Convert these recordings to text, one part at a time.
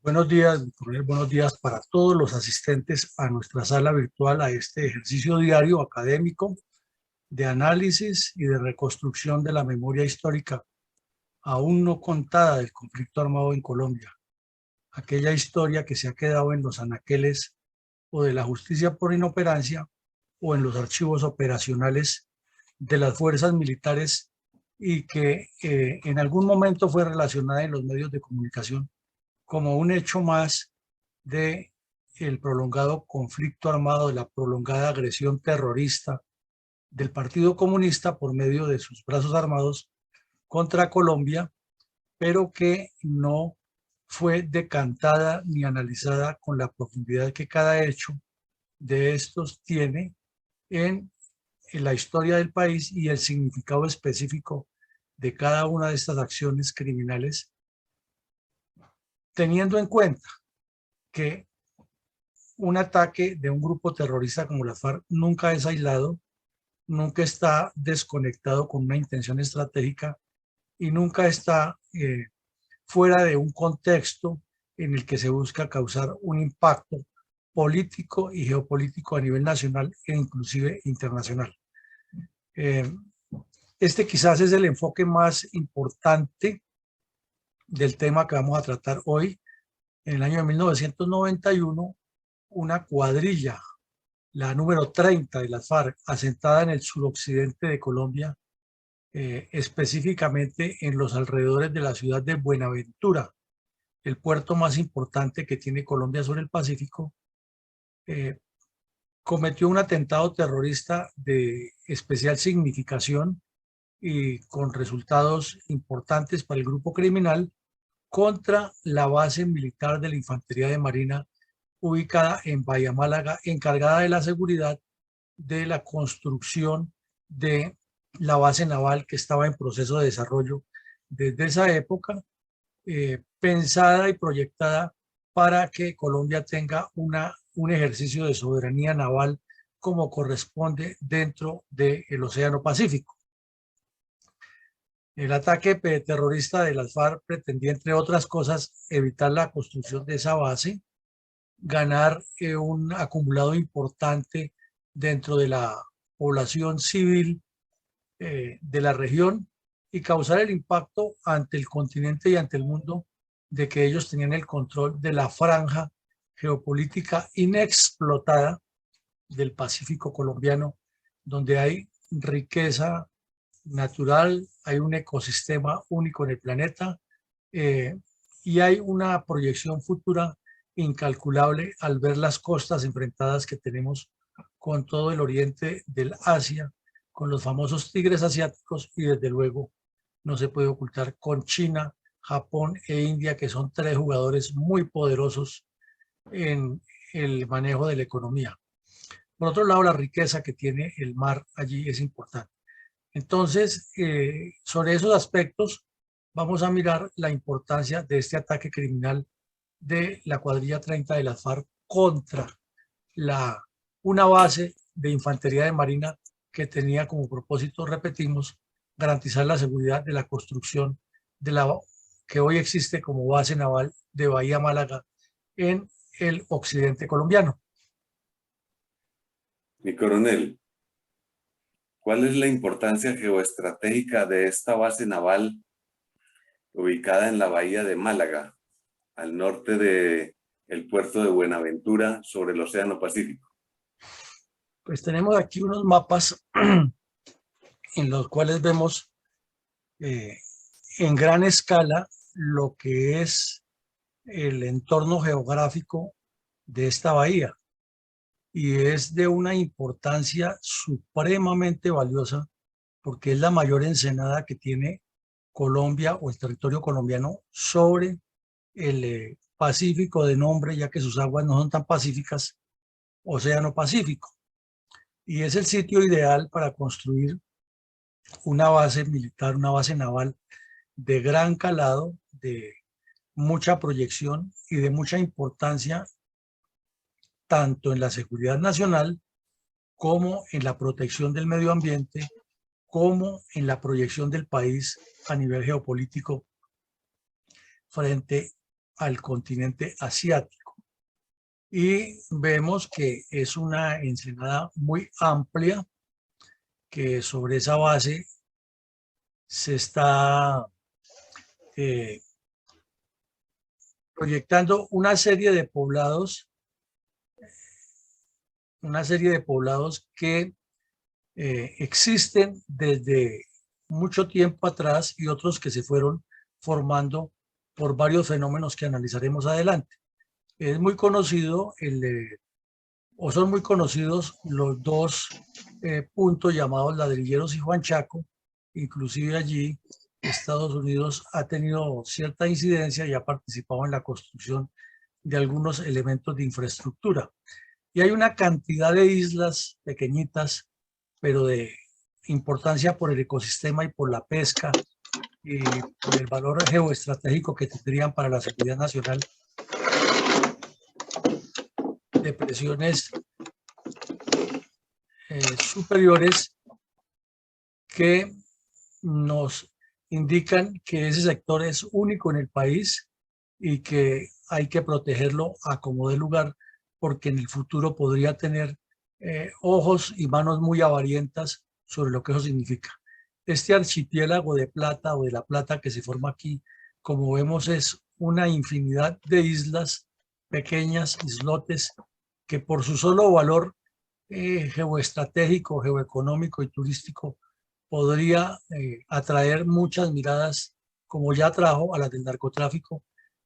Buenos días, coronel, buenos días para todos los asistentes a nuestra sala virtual, a este ejercicio diario académico de análisis y de reconstrucción de la memoria histórica aún no contada del conflicto armado en Colombia. Aquella historia que se ha quedado en los anaqueles o de la justicia por inoperancia o en los archivos operacionales de las fuerzas militares y que en algún momento fue relacionada en los medios de comunicación como un hecho más de el prolongado conflicto armado, de la prolongada agresión terrorista del Partido Comunista por medio de sus brazos armados contra Colombia, pero que no fue decantada ni analizada con la profundidad que cada hecho de estos tiene en la historia del país y el significado específico de cada una de estas acciones criminales, teniendo en cuenta que un ataque de un grupo terrorista como la FARC nunca es aislado, nunca está desconectado con una intención estratégica y nunca está fuera de un contexto en el que se busca causar un impacto político y geopolítico a nivel nacional e inclusive internacional. Este quizás es el enfoque más importante del tema que vamos a tratar hoy. En el año de 1991, una cuadrilla, la número 30 de las FARC, asentada en el suroccidente de Colombia, específicamente en los alrededores de la ciudad de Buenaventura, el puerto más importante que tiene Colombia sobre el Pacífico, cometió un atentado terrorista de especial significación y con resultados importantes para el grupo criminal contra la base militar de la Infantería de Marina ubicada en Bahía Málaga, encargada de la seguridad de la construcción de la base naval que estaba en proceso de desarrollo desde esa época, pensada y proyectada para que Colombia tenga un ejercicio de soberanía naval como corresponde dentro del Océano Pacífico. El ataque terrorista de las FARC pretendía, entre otras cosas, evitar la construcción de esa base, ganar un acumulado importante dentro de la población civil de la región y causar el impacto ante el continente y ante el mundo de que ellos tenían el control de la franja geopolítica inexplotada del Pacífico colombiano, donde hay riqueza natural, hay un ecosistema único en el planeta y hay una proyección futura incalculable al ver las costas enfrentadas que tenemos con todo el oriente del Asia, con los famosos tigres asiáticos y desde luego no se puede ocultar con China, Japón e India, que son tres jugadores muy poderosos en el manejo de la economía. Por otro lado, la riqueza que tiene el mar allí es importante. Entonces, sobre esos aspectos, vamos a mirar la importancia de este ataque criminal de la cuadrilla 30 de las FARC contra una base de infantería de marina que tenía como propósito, repetimos, garantizar la seguridad de la construcción de la que hoy existe como base naval de Bahía Málaga en el occidente colombiano. Mi coronel, ¿cuál es la importancia geoestratégica de esta base naval ubicada en la bahía de Málaga, al norte del puerto de Buenaventura, sobre el Océano Pacífico? Pues tenemos aquí unos mapas en los cuales vemos en gran escala lo que es el entorno geográfico de esta bahía y es de una importancia supremamente valiosa porque es la mayor ensenada que tiene Colombia o el territorio colombiano sobre el Pacífico de nombre, ya que sus aguas no son tan pacíficas, Océano Pacífico. Y es el sitio ideal para construir una base militar, una base naval de gran calado, de mucha proyección y de mucha importancia, tanto en la seguridad nacional como en la protección del medio ambiente, como en la proyección del país a nivel geopolítico frente al continente asiático. Y vemos que es una ensenada muy amplia, que sobre esa base se está proyectando una serie de poblados que existen desde mucho tiempo atrás y otros que se fueron formando por varios fenómenos que analizaremos adelante. Es muy conocido o son muy conocidos los dos puntos llamados Ladrilleros y Juan Chaco. Inclusive allí Estados Unidos ha tenido cierta incidencia y ha participado en la construcción de algunos elementos de infraestructura. Y hay una cantidad de islas pequeñitas, pero de importancia por el ecosistema y por la pesca y por el valor geoestratégico que tendrían para la seguridad nacional, de presiones superiores, que nos indican que ese sector es único en el país y que hay que protegerlo a como dé lugar, porque en el futuro podría tener ojos y manos muy avarientas sobre lo que eso significa. Este archipiélago de plata o de la plata que se forma aquí, como vemos, es una infinidad de islas pequeñas, islotes, que por su solo valor geoestratégico, geoeconómico y turístico podría atraer muchas miradas, como ya atrajo a las del narcotráfico,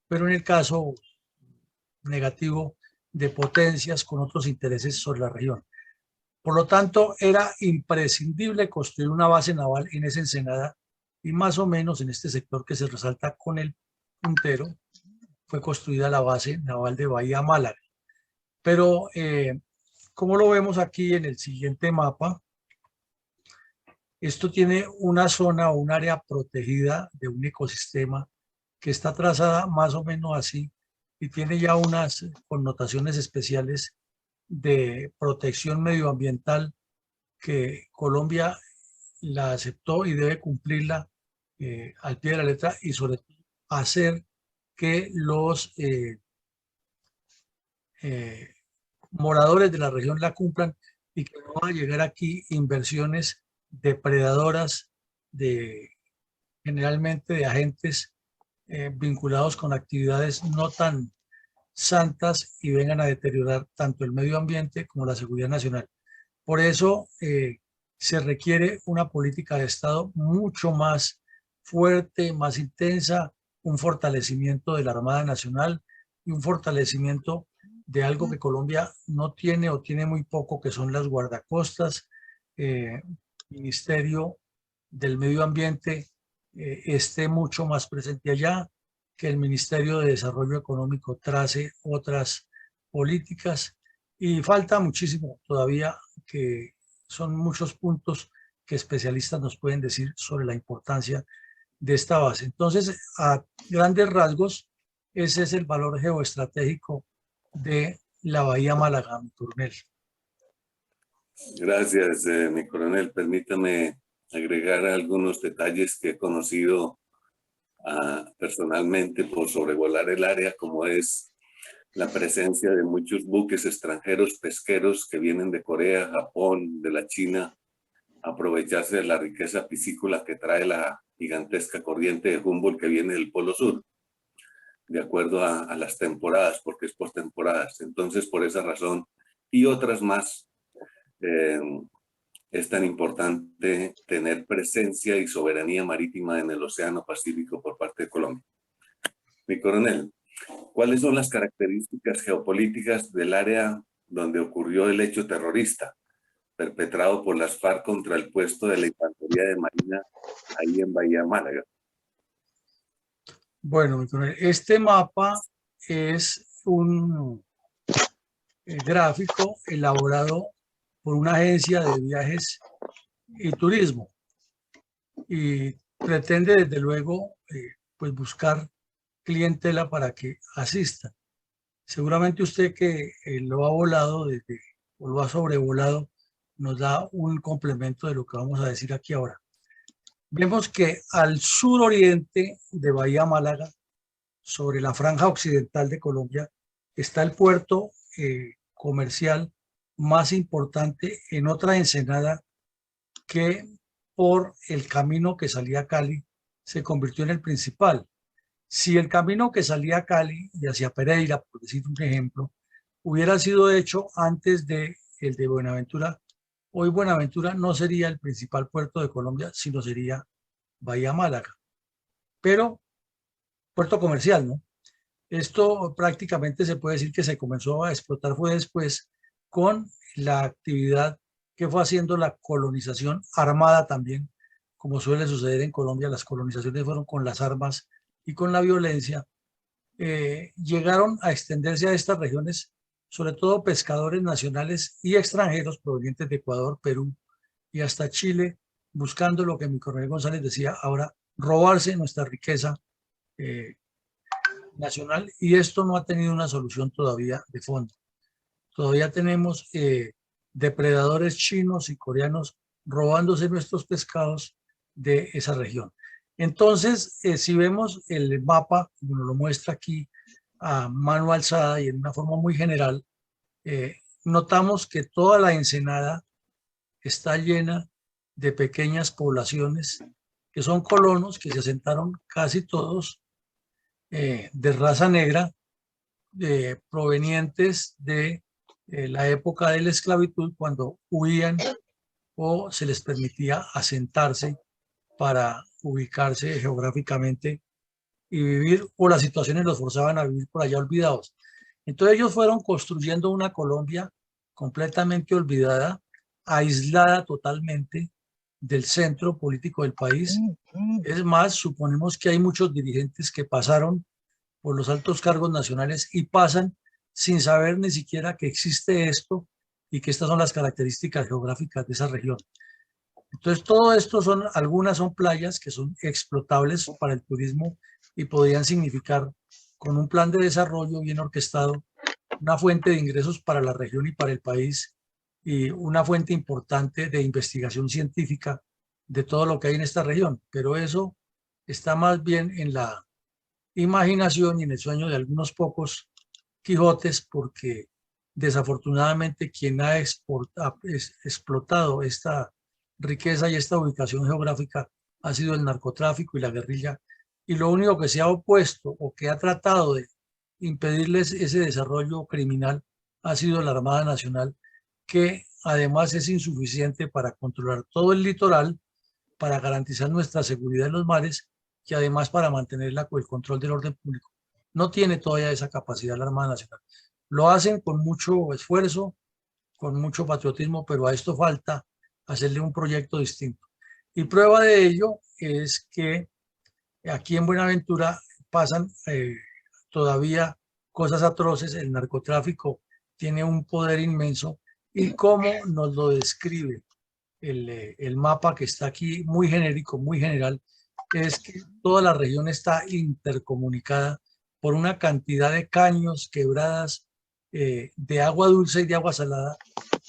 pero en el caso negativo de potencias con otros intereses sobre la región. Por lo tanto, era imprescindible construir una base naval en esa ensenada, y más o menos en este sector que se resalta con el puntero fue construida la base naval de Bahía Málaga. Pero como lo vemos aquí en el siguiente mapa, esto tiene una zona o un área protegida de un ecosistema que está trazada más o menos así y tiene ya unas connotaciones especiales de protección medioambiental que Colombia la aceptó y debe cumplirla al pie de la letra, y sobre todo hacer que los moradores de la región la cumplan, y que no van a llegar aquí inversiones depredadoras generalmente de agentes vinculados con actividades no tan santas y vengan a deteriorar tanto el medio ambiente como la seguridad nacional. Por eso se requiere una política de Estado mucho más fuerte, más intensa, un fortalecimiento de la Armada Nacional y un fortalecimiento de algo que Colombia no tiene o tiene muy poco, que son las guardacostas. Ministerio del Medio Ambiente esté mucho más presente allá, que el Ministerio de Desarrollo Económico trace otras políticas, y falta muchísimo todavía, que son muchos puntos que especialistas nos pueden decir sobre la importancia de esta base. Entonces, a grandes rasgos, ese es el valor geoestratégico de la Bahía Málaga, mi coronel. Gracias, mi coronel. Permítame agregar algunos detalles que he conocido personalmente por sobrevolar el área, como es la presencia de muchos buques extranjeros pesqueros que vienen de Corea, Japón, de la China, a aprovecharse de la riqueza piscícola que trae la gigantesca corriente de Humboldt que viene del Polo Sur, de acuerdo a las temporadas, porque es por temporadas. Entonces, por esa razón y otras más, es tan importante tener presencia y soberanía marítima en el Océano Pacífico por parte de Colombia. Mi coronel, ¿cuáles son las características geopolíticas del área donde ocurrió el hecho terrorista perpetrado por las FARC contra el puesto de la Infantería de Marina ahí en Bahía Málaga? Bueno, mi coronel, este mapa es un gráfico elaborado por una agencia de viajes y turismo, y pretende desde luego pues buscar clientela para que asista. Seguramente usted, que lo ha volado o lo ha sobrevolado, nos da un complemento de lo que vamos a decir aquí ahora. Vemos que al suroriente de Bahía Málaga sobre la franja occidental de Colombia, está el puerto comercial más importante en otra ensenada que por el camino que salía a Cali se convirtió en el principal. Si el camino que salía a Cali y hacia Pereira, por decir un ejemplo, hubiera sido hecho antes de el de Buenaventura, hoy Buenaventura no sería el principal puerto de Colombia, sino sería Bahía Málaga. Pero puerto comercial, ¿no? Esto prácticamente se puede decir que se comenzó a explotar fue después con la actividad que fue haciendo la colonización armada también, como suele suceder en Colombia, las colonizaciones fueron con las armas y con la violencia, llegaron a extenderse a estas regiones, sobre todo pescadores nacionales y extranjeros provenientes de Ecuador, Perú y hasta Chile, buscando lo que mi coronel González decía, ahora robarse nuestra riqueza nacional, y esto no ha tenido una solución todavía de fondo. Todavía tenemos depredadores chinos y coreanos robándose nuestros pescados de esa región. Entonces, si vemos el mapa, como nos lo muestra aquí a mano alzada y en una forma muy general, notamos que toda la ensenada está llena de pequeñas poblaciones que son colonos que se asentaron casi todos de raza negra, provenientes de la época de la esclavitud, cuando huían o se les permitía asentarse para ubicarse geográficamente y vivir, o las situaciones los forzaban a vivir por allá olvidados. Entonces ellos fueron construyendo una Colombia completamente olvidada, aislada totalmente del centro político del país. Es más, suponemos que hay muchos dirigentes que pasaron por los altos cargos nacionales y pasan sin saber ni siquiera que existe esto y que estas son las características geográficas de esa región. Entonces, todo esto son, algunas son playas que son explotables para el turismo y podrían significar, con un plan de desarrollo bien orquestado, una fuente de ingresos para la región y para el país, y una fuente importante de investigación científica de todo lo que hay en esta región. Pero eso está más bien en la imaginación y en el sueño de algunos pocos Quijotes, porque desafortunadamente quien ha explotado esta riqueza y esta ubicación geográfica ha sido el narcotráfico y la guerrilla, y lo único que se ha opuesto o que ha tratado de impedirles ese desarrollo criminal ha sido la Armada Nacional, que además es insuficiente para controlar todo el litoral, para garantizar nuestra seguridad en los mares y además para mantener el control del orden público. No tiene todavía esa capacidad la Armada Nacional. Lo hacen con mucho esfuerzo, con mucho patriotismo, pero a esto falta hacerle un proyecto distinto. Y prueba de ello es que aquí en Buenaventura pasan todavía cosas atroces, el narcotráfico tiene un poder inmenso, y cómo nos lo describe el mapa que está aquí, muy genérico, muy general, es que toda la región está intercomunicada por una cantidad de caños, quebradas, de agua dulce y de agua salada,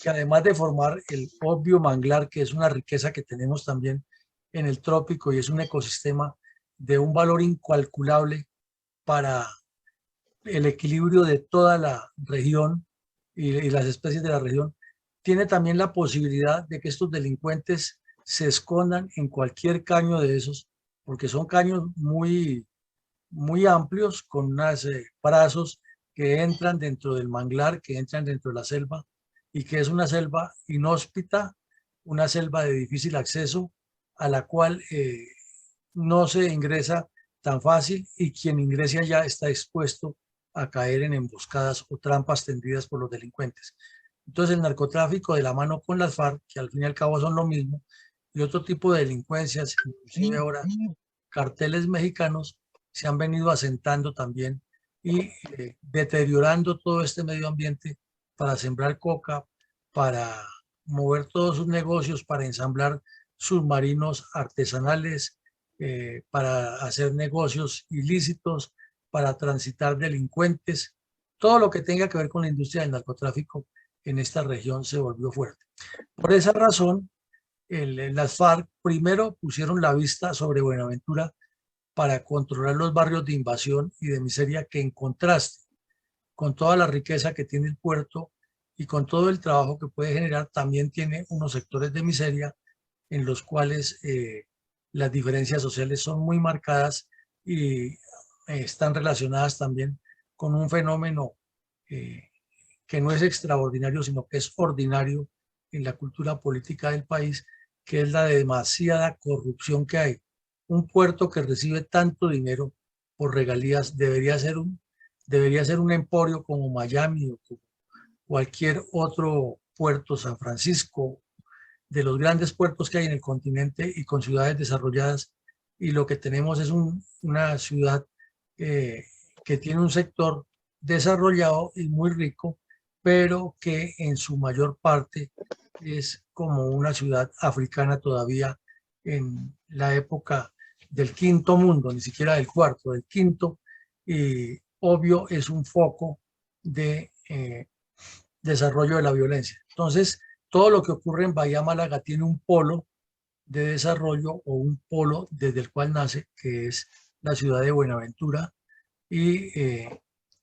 que además de formar el obvio manglar, que es una riqueza que tenemos también en el trópico y es un ecosistema de un valor incalculable para el equilibrio de toda la región y las especies de la región, tiene también la posibilidad de que estos delincuentes se escondan en cualquier caño de esos, porque son caños muy, muy amplios, con unos brazos que entran dentro del manglar, que entran dentro de la selva, y que es una selva inhóspita, una selva de difícil acceso, a la cual no se ingresa tan fácil, y quien ingrese allá está expuesto a caer en emboscadas o trampas tendidas por los delincuentes. Entonces el narcotráfico, de la mano con las FARC, que al fin y al cabo son lo mismo, y otro tipo de delincuencias, inclusive ahora carteles mexicanos, se han venido asentando también y deteriorando todo este medio ambiente para sembrar coca, para mover todos sus negocios, para ensamblar submarinos artesanales, para hacer negocios ilícitos, para transitar delincuentes. Todo lo que tenga que ver con la industria del narcotráfico en esta región se volvió fuerte. Por esa razón, las FARC primero pusieron la vista sobre Buenaventura, para controlar los barrios de invasión y de miseria, que en contraste con toda la riqueza que tiene el puerto y con todo el trabajo que puede generar, también tiene unos sectores de miseria en los cuales las diferencias sociales son muy marcadas y están relacionadas también con un fenómeno que no es extraordinario, sino que es ordinario en la cultura política del país, que es la de demasiada corrupción que hay. Un puerto que recibe tanto dinero por regalías debería ser un emporio como Miami o como cualquier otro puerto, San Francisco, de los grandes puertos que hay en el continente y con ciudades desarrolladas. Y lo que tenemos es una ciudad que tiene un sector desarrollado y muy rico, pero que en su mayor parte es como una ciudad africana todavía en la época del quinto mundo, ni siquiera del cuarto, del quinto, y obvio es un foco de desarrollo de la violencia. Entonces, todo lo que ocurre en Bahía Málaga tiene un polo de desarrollo o un polo desde el cual nace, que es la ciudad de Buenaventura, y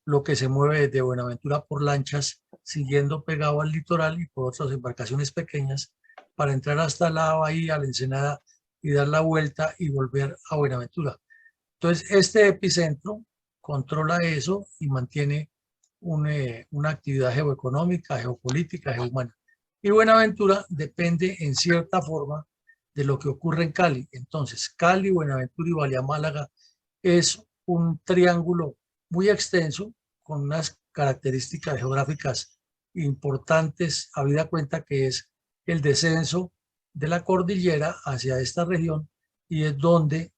lo que se mueve desde Buenaventura por lanchas, siguiendo pegado al litoral y por otras embarcaciones pequeñas, para entrar hasta la bahía, la Ensenada, y dar la vuelta y volver a Buenaventura. Entonces, este epicentro controla eso y mantiene una actividad geoeconómica, geopolítica, geohumana. Y Buenaventura depende en cierta forma de lo que ocurre en Cali. Entonces, Cali, Buenaventura y Bahía Málaga es un triángulo muy extenso con unas características geográficas importantes, habida cuenta que es el descenso de la cordillera hacia esta región y es donde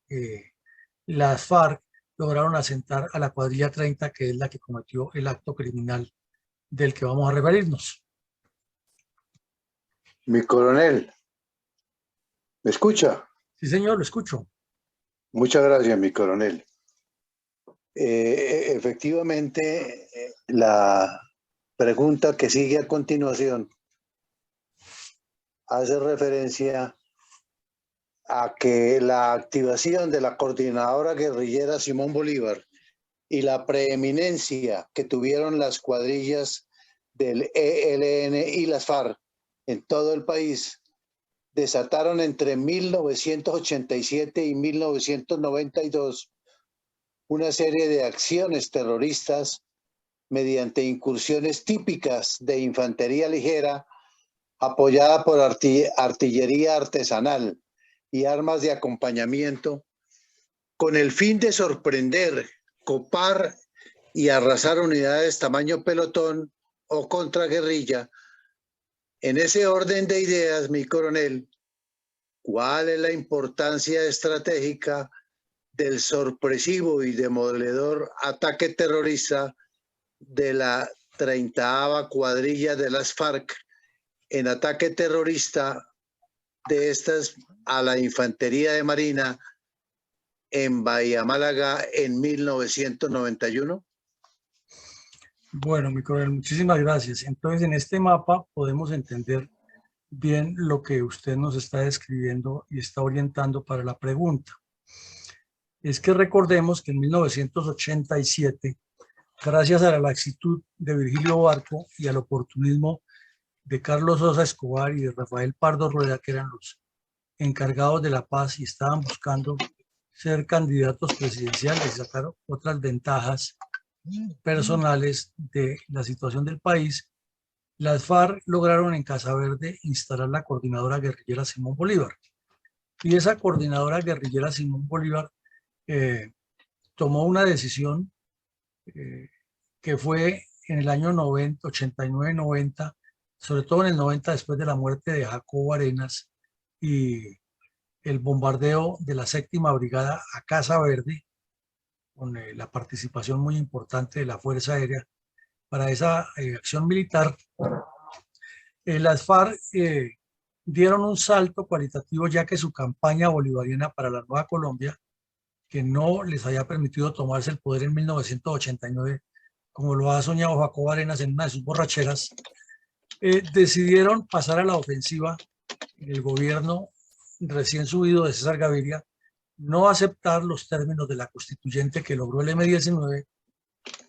las FARC lograron asentar a la cuadrilla 30, que es la que cometió el acto criminal del que vamos a referirnos. Mi coronel, ¿me escucha? Sí, señor, lo escucho. Muchas gracias, mi coronel. Efectivamente, la pregunta que sigue a continuación hace referencia a que la activación de la coordinadora guerrillera Simón Bolívar y la preeminencia que tuvieron las cuadrillas del ELN y las FARC en todo el país desataron entre 1987 y 1992 una serie de acciones terroristas mediante incursiones típicas de infantería ligera apoyada por artillería artesanal y armas de acompañamiento, con el fin de sorprender, copar y arrasar unidades tamaño pelotón o contraguerrilla. En ese orden de ideas, mi coronel, ¿cuál es la importancia estratégica del sorpresivo y demoledor ataque terrorista de la 30ª cuadrilla de las FARC en ataque terrorista de estas a la infantería de marina en Bahía Málaga en 1991? Bueno, mi coronel, muchísimas gracias. Entonces, en este mapa podemos entender bien lo que usted nos está describiendo y está orientando para la pregunta. Es que recordemos que en 1987, gracias a la laxitud de Virgilio Barco y al oportunismo de Carlos Sosa Escobar y de Rafael Pardo Rueda, que eran los encargados de la paz y estaban buscando ser candidatos presidenciales y sacar otras ventajas personales de la situación del país, las FARC lograron en Casa Verde instalar la coordinadora guerrillera Simón Bolívar. Y esa coordinadora guerrillera Simón Bolívar tomó una decisión que fue en el año 90, 89-90, sobre todo en el 90, después de la muerte de Jacobo Arenas y el bombardeo de la 7ª Brigada a Casa Verde, con la participación muy importante de la Fuerza Aérea para esa acción militar. Las FARC dieron un salto cualitativo, ya que su campaña bolivariana para la Nueva Colombia, que no les había permitido tomarse el poder en 1989, como lo ha soñado Jacobo Arenas en una de sus borracheras, decidieron pasar a la ofensiva en el gobierno recién subido de César Gaviria no aceptar los términos de la constituyente que logró el M-19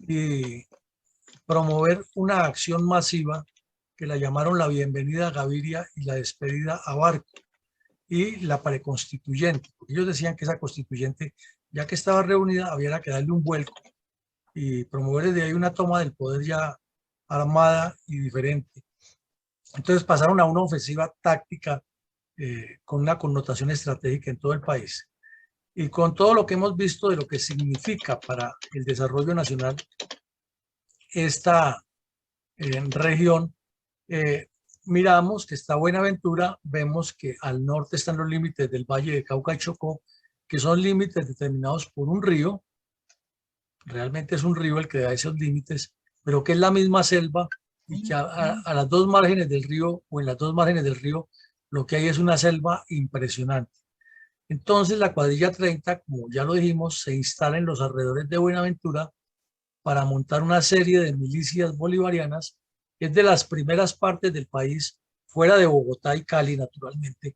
y promover una acción masiva que la llamaron la bienvenida a Gaviria y la despedida a Barco, y la preconstituyente, porque ellos decían que esa constituyente, ya que estaba reunida, había que darle un vuelco y promover desde ahí una toma del poder ya armada y diferente. Entonces pasaron a una ofensiva táctica con una connotación estratégica en todo el país. Y con todo lo que hemos visto de lo que significa para el desarrollo nacional esta región, miramos que está Buenaventura, vemos que al norte están los límites del Valle de Cauca y Chocó, que son límites determinados por un río, realmente es un río el que da esos límites, pero que es la misma selva y que a las dos márgenes del río o en las dos márgenes del río lo que hay es una selva impresionante. Entonces la cuadrilla 30, como ya lo dijimos, se instala en los alrededores de Buenaventura para montar una serie de milicias bolivarianas. Es de las primeras partes del país, fuera de Bogotá y Cali, naturalmente,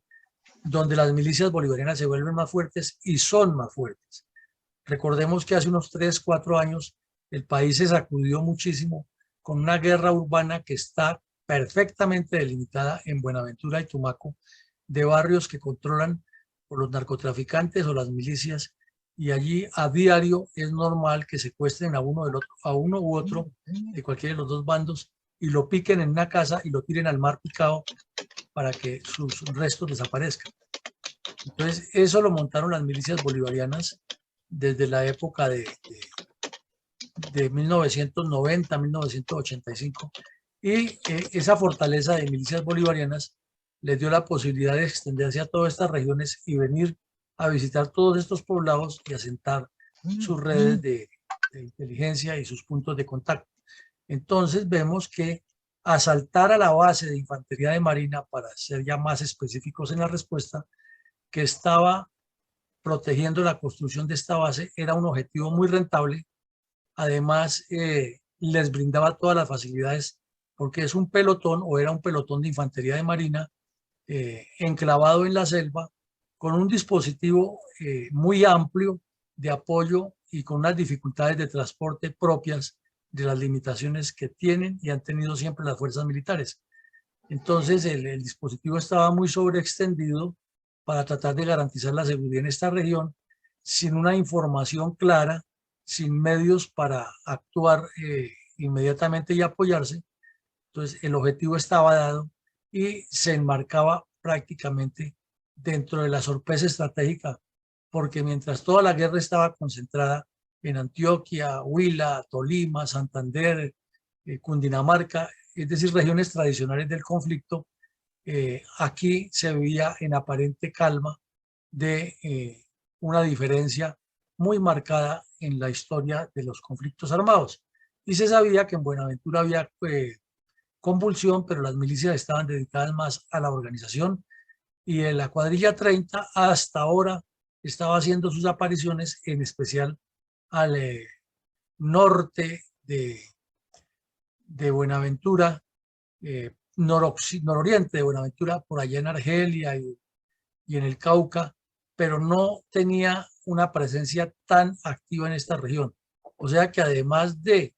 donde las milicias bolivarianas se vuelven más fuertes y son más fuertes. Recordemos que hace unos 3, 4 años el país se sacudió muchísimo con una guerra urbana que está perfectamente delimitada en Buenaventura y Tumaco, de barrios que controlan por los narcotraficantes o las milicias, y allí a diario es normal que secuestren a uno u otro de cualquiera de los dos bandos y lo piquen en una casa y lo tiren al mar picado para que sus restos desaparezcan. Entonces eso lo montaron las milicias bolivarianas desde la época de 1990, 1985, y esa fortaleza de milicias bolivarianas les dio la posibilidad de extenderse a todas estas regiones y venir a visitar todos estos poblados y asentar sus redes de inteligencia y sus puntos de contacto. Entonces vemos que asaltar a la base de infantería de marina, para ser ya más específicos en la respuesta, que estaba protegiendo la construcción de esta base, era un objetivo muy rentable. Además, les brindaba todas las facilidades porque es un pelotón, o era un pelotón de infantería de marina enclavado en la selva, con un dispositivo muy amplio de apoyo y con unas dificultades de transporte propias de las limitaciones que tienen y han tenido siempre las fuerzas militares. Entonces el dispositivo estaba muy sobreextendido para tratar de garantizar la seguridad en esta región, sin una información clara, sin medios para actuar inmediatamente y apoyarse. Entonces el objetivo estaba dado y se enmarcaba prácticamente dentro de la sorpresa estratégica, porque mientras toda la guerra estaba concentrada en Antioquia, Huila, Tolima, Santander, Cundinamarca, es decir, regiones tradicionales del conflicto, aquí se veía en aparente calma de una diferencia muy marcada en la historia de los conflictos armados. Y se sabía que en Buenaventura había convulsión, pero las milicias estaban dedicadas más a la organización, y en la cuadrilla 30 hasta ahora estaba haciendo sus apariciones, en especial al norte de Buenaventura, nororiente de Buenaventura, por allá en Argelia y en el Cauca, pero no tenía una presencia tan activa en esta región. O sea que además de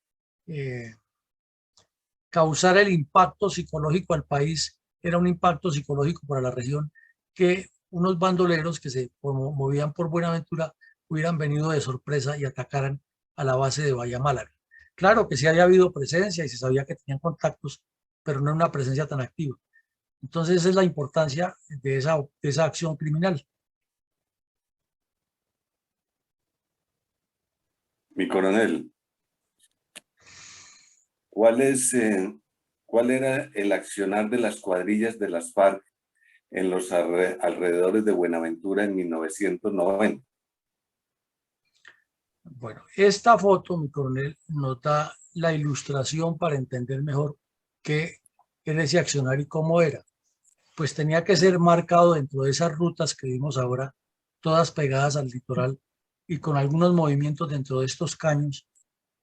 causar el impacto psicológico al país, era un impacto psicológico para la región que unos bandoleros que se movían por Buenaventura hubieran venido de sorpresa y atacaran a la base de Bahía Málaga. Claro que sí había habido presencia y se sabía que tenían contactos, pero no una presencia tan activa. Entonces esa es la importancia de esa acción criminal. Mi coronel, ¿cuál era el accionar de las cuadrillas de las FARC en los alrededores de Buenaventura en 1990? Bueno, esta foto, mi coronel, nos da la ilustración para entender mejor qué era ese accionar y cómo era. Pues tenía que ser marcado dentro de esas rutas que vimos ahora, todas pegadas al litoral y con algunos movimientos dentro de estos caños,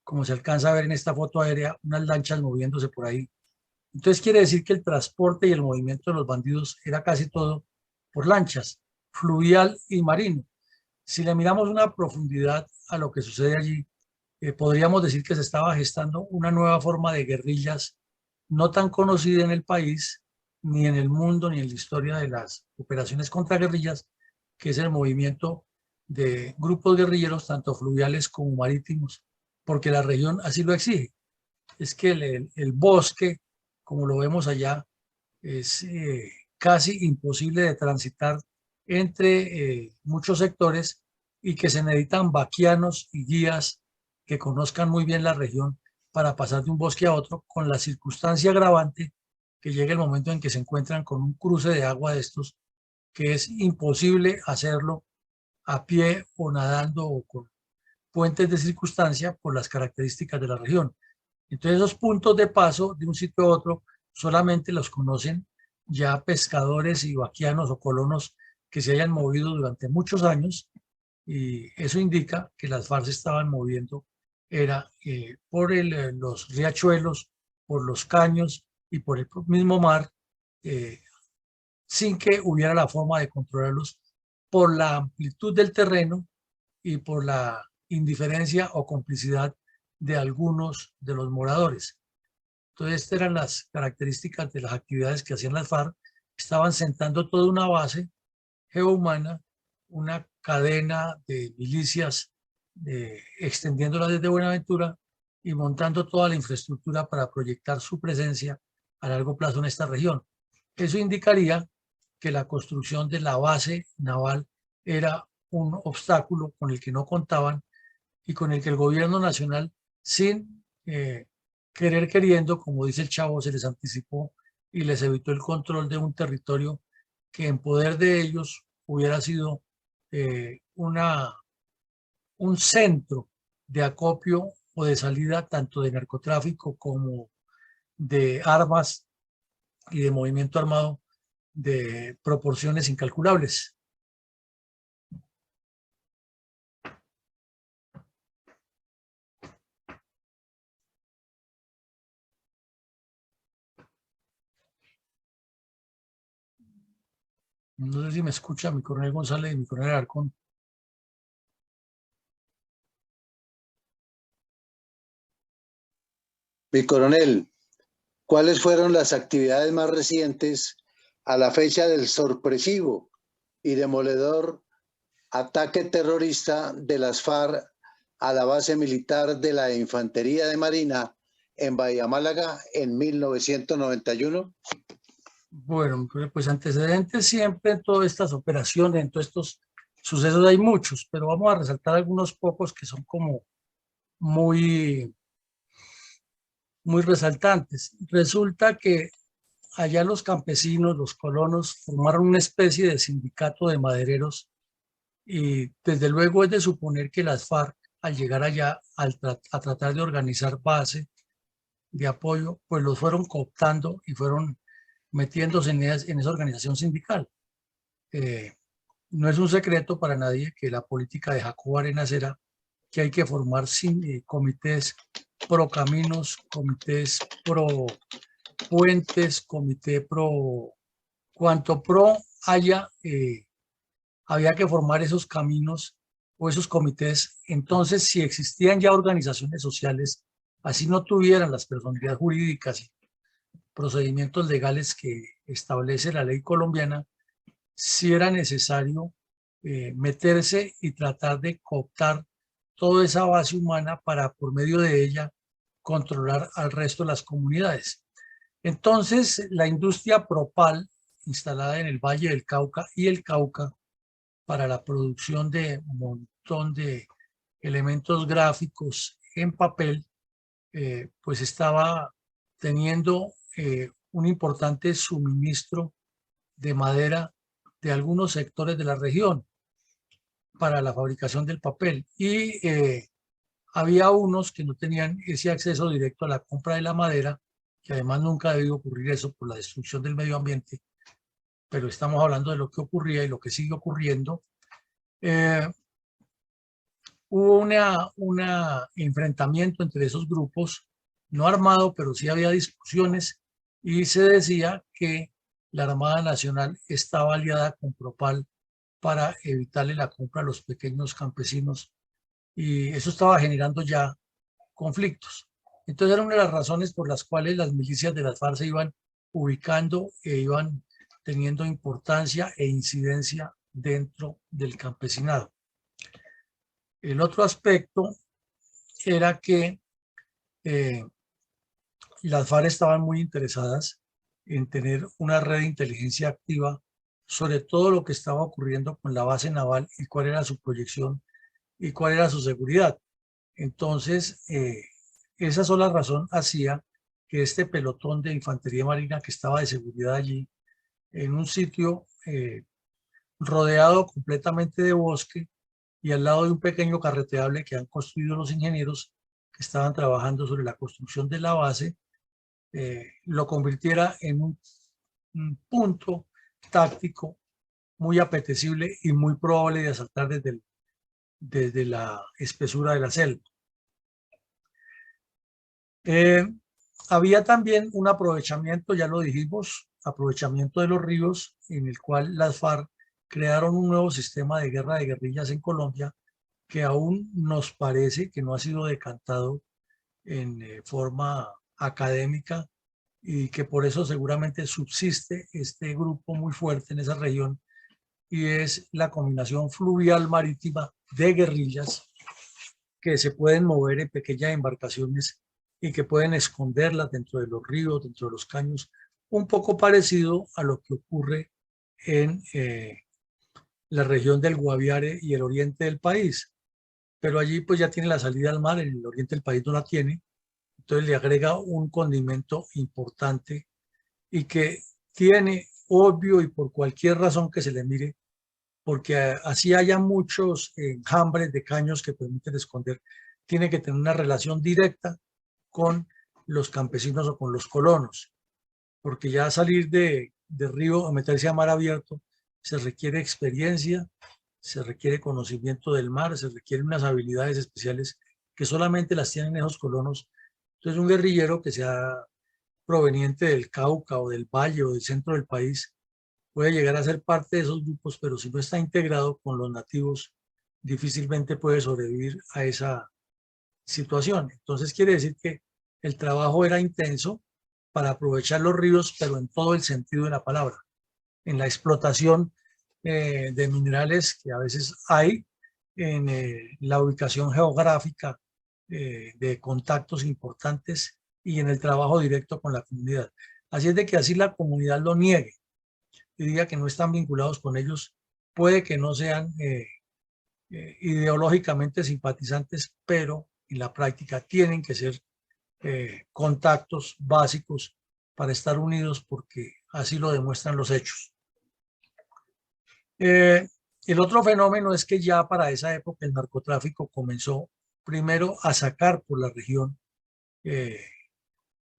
como se alcanza a ver en esta foto aérea, unas lanchas moviéndose por ahí. Entonces quiere decir que el transporte y el movimiento de los bandidos era casi todo por lanchas, fluvial y marino. Si le miramos una profundidad a lo que sucede allí, podríamos decir que se estaba gestando una nueva forma de guerrillas no tan conocida en el país, ni en el mundo, ni en la historia de las operaciones contra guerrillas, que es el movimiento de grupos guerrilleros, tanto fluviales como marítimos, porque la región así lo exige. Es que el bosque, como lo vemos allá, es casi imposible de transitar entre muchos sectores y que se necesitan vaquianos y guías que conozcan muy bien la región para pasar de un bosque a otro, con la circunstancia agravante que llega el momento en que se encuentran con un cruce de agua de estos, que es imposible hacerlo a pie o nadando o con puentes de circunstancia por las características de la región. Entonces esos puntos de paso de un sitio a otro solamente los conocen ya pescadores y vaquianos o colonos que se hayan movido durante muchos años, y eso indica que las FARC se estaban moviendo era por los riachuelos, por los caños y por el mismo mar, sin que hubiera la forma de controlarlos por la amplitud del terreno y por la indiferencia o complicidad de algunos de los moradores. Entonces, estas eran las características de las actividades que hacían las FARC. Estaban sentando toda una base geohumana, una cadena de milicias, extendiéndola desde Buenaventura y montando toda la infraestructura para proyectar su presencia a largo plazo en esta región. Eso indicaría que la construcción de la base naval era un obstáculo con el que no contaban y con el que el gobierno nacional, sin querer queriendo, como dice el Chavo, se les anticipó y les evitó el control de un territorio que en poder de ellos hubiera sido un centro de acopio o de salida tanto de narcotráfico como de armas y de movimiento armado de proporciones incalculables. No sé si me escucha mi coronel González y mi coronel Arcón. Mi coronel, ¿cuáles fueron las actividades más recientes a la fecha del sorpresivo y demoledor ataque terrorista de las FARC a la base militar de la Infantería de Marina en Bahía Málaga en 1991? Bueno, pues antecedentes siempre en todas estas operaciones, en todos estos sucesos hay muchos, pero vamos a resaltar algunos pocos que son como muy, muy resaltantes. Resulta que allá los campesinos, los colonos, formaron una especie de sindicato de madereros y desde luego es de suponer que las FARC, al llegar allá a tratar de organizar base de apoyo, pues los fueron cooptando y fueron metiéndose en esa organización sindical. No es un secreto para nadie que la política de Jacobo Arenas era que hay que formar comités pro caminos, comités pro puentes, comité pro, cuanto pro haya, había que formar esos caminos o esos comités. Entonces, si existían ya organizaciones sociales, así no tuvieran las personalidades jurídicas y procedimientos legales que establece la ley colombiana, sí era necesario meterse y tratar de cooptar toda esa base humana para, por medio de ella, controlar al resto de las comunidades. Entonces, la industria Propal, instalada en el Valle del Cauca y el Cauca, para la producción de un montón de elementos gráficos en papel, pues estaba teniendo un importante suministro de madera de algunos sectores de la región para la fabricación del papel, y había unos que no tenían ese acceso directo a la compra de la madera, que además nunca ha debido ocurrir eso por la destrucción del medio ambiente, pero estamos hablando de lo que ocurría y lo que sigue ocurriendo. Hubo un enfrentamiento entre esos grupos, no armado, pero sí había discusiones, y se decía que la Armada Nacional estaba aliada con Propal para evitarle la compra a los pequeños campesinos, y eso estaba generando ya conflictos. Entonces era una de las razones por las cuales las milicias de las FARC se iban ubicando e iban teniendo importancia e incidencia dentro del campesinado. El otro aspecto era que las FARC estaban muy interesadas en tener una red de inteligencia activa sobre todo lo que estaba ocurriendo con la base naval y cuál era su proyección y cuál era su seguridad. Entonces, esa sola razón hacía que este pelotón de infantería marina que estaba de seguridad allí, en un sitio rodeado completamente de bosque y al lado de un pequeño carreteable que han construido los ingenieros que estaban trabajando sobre la construcción de la base, lo convirtiera en un punto táctico muy apetecible y muy probable de asaltar desde la espesura de la selva. Había también un aprovechamiento, ya lo dijimos, aprovechamiento de los ríos, en el cual las FARC crearon un nuevo sistema de guerra de guerrillas en Colombia que aún nos parece que no ha sido decantado en forma académica y que por eso seguramente subsiste este grupo muy fuerte en esa región, y es la combinación fluvial marítima de guerrillas que se pueden mover en pequeñas embarcaciones y que pueden esconderlas dentro de los ríos, dentro de los caños, un poco parecido a lo que ocurre en la región del Guaviare y el oriente del país. Pero allí pues ya tiene la salida al mar, en el oriente del país no la tiene, entonces le agrega un condimento importante y que tiene, obvio y por cualquier razón que se le mire, porque así haya muchos enjambres de caños que permiten esconder, tiene que tener una relación directa con los campesinos o con los colonos, porque ya salir de río o meterse a mar abierto se requiere experiencia, se requiere conocimiento del mar, se requieren unas habilidades especiales que solamente las tienen esos colonos. Entonces un guerrillero que sea proveniente del Cauca o del Valle o del centro del país puede llegar a ser parte de esos grupos, pero si no está integrado con los nativos, difícilmente puede sobrevivir a esa situación. Entonces quiere decir que el trabajo era intenso para aprovechar los ríos, pero en todo el sentido de la palabra, en la explotación de minerales que a veces hay, en la ubicación geográfica de contactos importantes y en el trabajo directo con la comunidad. Así es de que así la comunidad lo niegue y diga que no están vinculados con ellos, puede que no sean ideológicamente simpatizantes, pero en la práctica tienen que ser contactos básicos para estar unidos, porque así lo demuestran los hechos. El otro fenómeno es que ya para esa época el narcotráfico comenzó primero a sacar por la región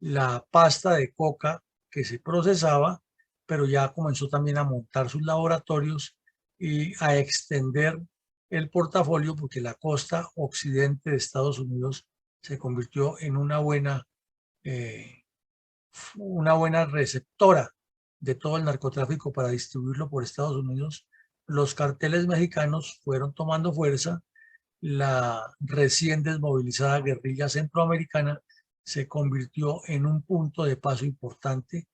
la pasta de coca que se procesaba, pero ya comenzó también a montar sus laboratorios y a extender el portafolio, porque la costa occidente de Estados Unidos se convirtió en una buena receptora de todo el narcotráfico para distribuirlo por Estados Unidos. Los carteles mexicanos fueron tomando fuerza, la recién desmovilizada guerrilla centroamericana se convirtió en un punto de paso importante,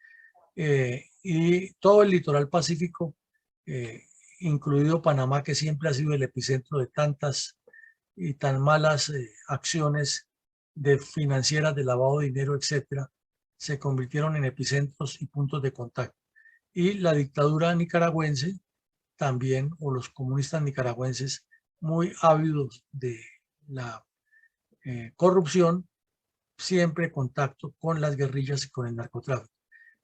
y todo el litoral pacífico, incluido Panamá, que siempre ha sido el epicentro de tantas y tan malas acciones financieras de lavado de dinero, etcétera, se convirtieron en epicentros y puntos de contacto. Y la dictadura nicaragüense también, o los comunistas nicaragüenses, muy ávidos de la corrupción, siempre contacto con las guerrillas y con el narcotráfico.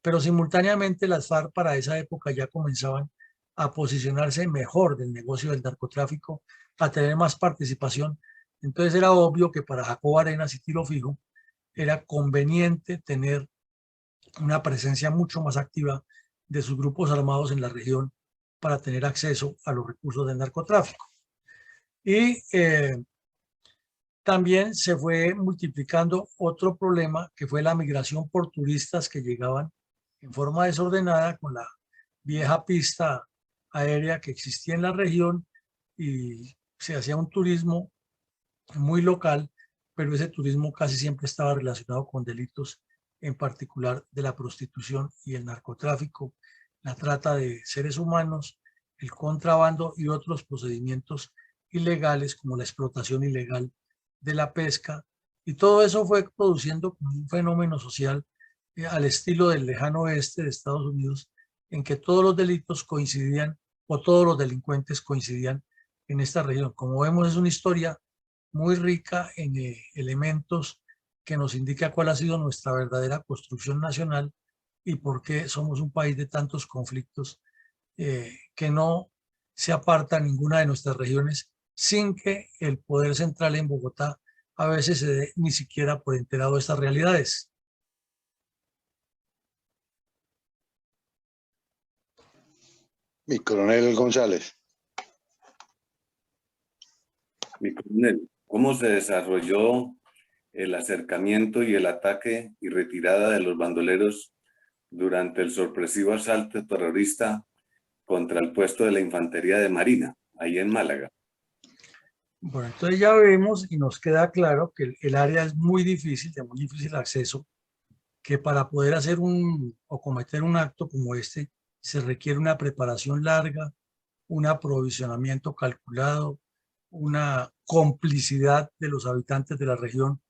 Pero simultáneamente las FARC para esa época ya comenzaban a posicionarse mejor del negocio del narcotráfico, a tener más participación. Entonces era obvio que para Jacobo Arenas y Tiro Fijo era conveniente tener una presencia mucho más activa de sus grupos armados en la región para tener acceso a los recursos del narcotráfico. Y también se fue multiplicando otro problema, que fue la migración por turistas que llegaban en forma desordenada con la vieja pista aérea que existía en la región y se hacía un turismo muy local, pero ese turismo casi siempre estaba relacionado con delitos, en particular de la prostitución y el narcotráfico, la trata de seres humanos, el contrabando y otros procedimientos ilegales como la explotación ilegal de la pesca. Y todo eso fue produciendo un fenómeno social al estilo del lejano oeste de Estados Unidos, en que todos los delitos coincidían o todos los delincuentes coincidían en esta región. Como vemos, es una historia muy rica en elementos que nos indica cuál ha sido nuestra verdadera construcción nacional y por qué somos un país de tantos conflictos que no se aparta ninguna de nuestras regiones sin que el poder central en Bogotá a veces se dé ni siquiera por enterado de estas realidades. Mi coronel González. Mi coronel, ¿cómo se desarrolló el acercamiento y el ataque y retirada de los bandoleros durante el sorpresivo asalto terrorista contra el puesto de la Infantería de Marina, ahí en Málaga? Bueno, entonces ya vemos y nos queda claro que el área es muy difícil, de muy difícil acceso, que para poder hacer o cometer un acto como este se requiere una preparación larga, un aprovisionamiento calculado, una complicidad de los habitantes de la región,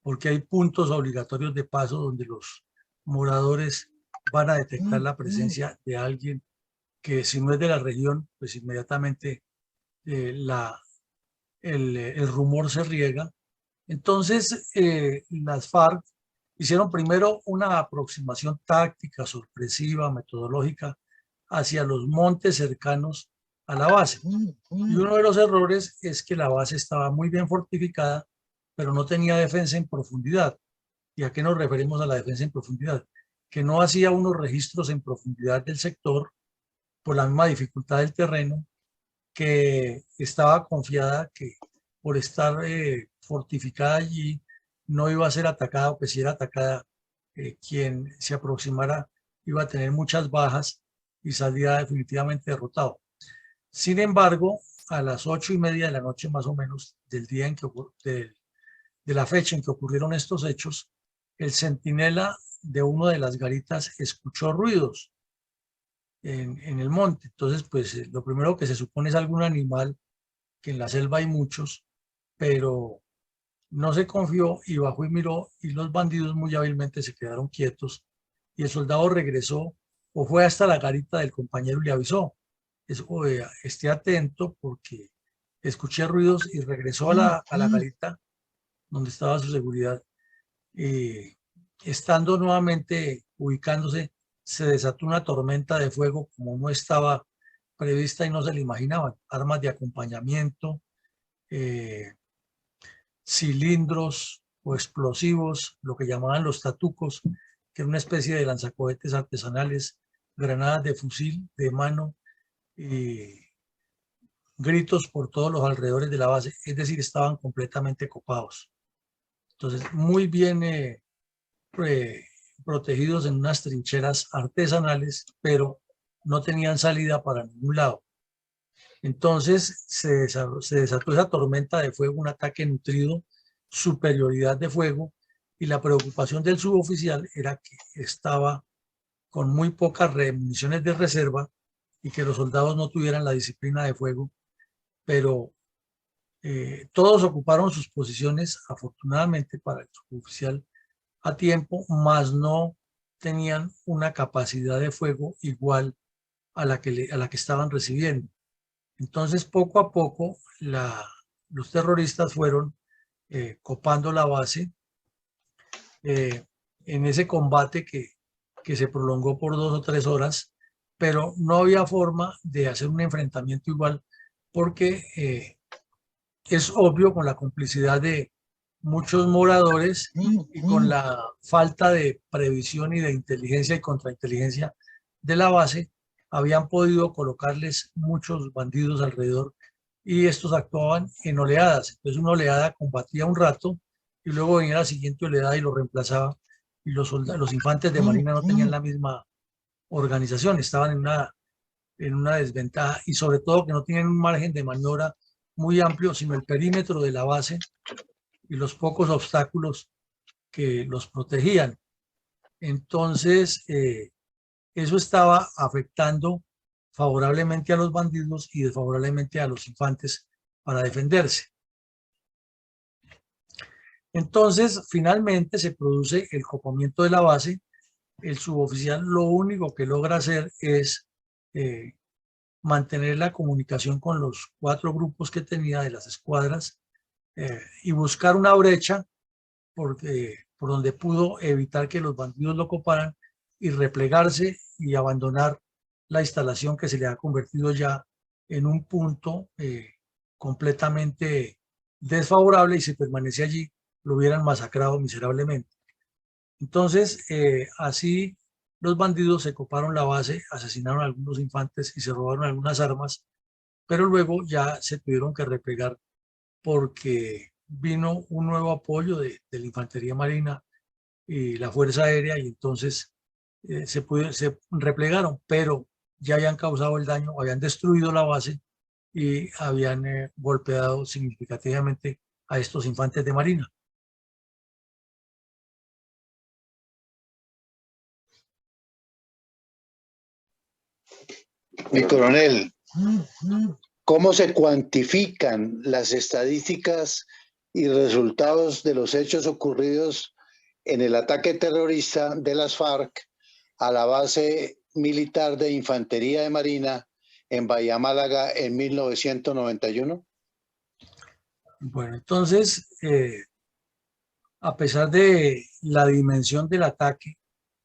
porque hay puntos obligatorios de paso donde los moradores van a detectar la presencia de alguien que, si no es de la región, pues inmediatamente el rumor se riega. Entonces, las FARC hicieron primero una aproximación táctica, sorpresiva, metodológica hacia los montes cercanos a la base. Y uno de los errores es que la base estaba muy bien fortificada, pero no tenía defensa en profundidad. ¿Y a qué nos referimos a la defensa en profundidad? Que no hacía unos registros en profundidad del sector por la misma dificultad del terreno, que estaba confiada que por estar fortificada allí no iba a ser atacada, o que si era atacada, quien se aproximara iba a tener muchas bajas y saldría definitivamente derrotado. Sin embargo, a las 8:30 de la noche más o menos del día en que de la fecha en que ocurrieron estos hechos, el centinela de una de las garitas escuchó ruidos en el monte. Entonces, pues lo primero que se supone es algún animal, que en la selva hay muchos, pero no se confió y bajó y miró, y los bandidos muy hábilmente se quedaron quietos y el soldado regresó o fue hasta la garita del compañero y le avisó: esté atento porque escuché ruidos, y regresó a la garita donde estaba su seguridad. Estando nuevamente ubicándose, se desató una tormenta de fuego como no estaba prevista y no se le imaginaban. Armas de acompañamiento, cilindros o explosivos, lo que llamaban los tatucos, que era una especie de lanzacohetes artesanales, granadas de fusil de mano, gritos por todos los alrededores de la base, es decir, estaban completamente copados. Entonces, muy bien protegidos en unas trincheras artesanales, pero no tenían salida para ningún lado. Entonces se desató esa tormenta de fuego, un ataque nutrido, superioridad de fuego, y la preocupación del suboficial era que estaba con muy pocas municiones de reserva y que los soldados no tuvieran la disciplina de fuego, pero todos ocuparon sus posiciones, afortunadamente para el suboficial, a tiempo, mas no tenían una capacidad de fuego igual a la que estaban recibiendo. Entonces, poco a poco, los terroristas fueron copando la base en ese combate que se prolongó por 2 o 3 horas, pero no había forma de hacer un enfrentamiento igual, porque es obvio, con la complicidad de muchos moradores y con la falta de previsión y de inteligencia y contrainteligencia de la base, habían podido colocarles muchos bandidos alrededor y estos actuaban en oleadas. Entonces una oleada combatía un rato y luego venía la siguiente oleada y lo reemplazaba, y los infantes de marina no tenían la misma organización, estaban en una desventaja y sobre todo que no tienen un margen de maniobra muy amplio, sino el perímetro de la base y los pocos obstáculos que los protegían. Entonces, eso estaba afectando favorablemente a los bandidos y desfavorablemente a los infantes para defenderse. Entonces, finalmente se produce el copamiento de la base. El suboficial lo único que logra hacer es mantener la comunicación con los 4 grupos que tenía de las escuadras y buscar una brecha por donde pudo evitar que los bandidos lo coparan y replegarse y abandonar la instalación que se le ha convertido ya en un punto completamente desfavorable, y si permanece allí lo hubieran masacrado miserablemente. Entonces, así los bandidos se coparon la base, asesinaron a algunos infantes y se robaron algunas armas, pero luego ya se tuvieron que replegar porque vino un nuevo apoyo de la Infantería Marina y la Fuerza Aérea, y entonces se replegaron, pero ya habían causado el daño, habían destruido la base y habían golpeado significativamente a estos infantes de Marina. Mi coronel, ¿cómo se cuantifican las estadísticas y resultados de los hechos ocurridos en el ataque terrorista de las FARC a la base militar de Infantería de Marina en Bahía Málaga en 1991? Bueno, entonces, a pesar de la dimensión del ataque,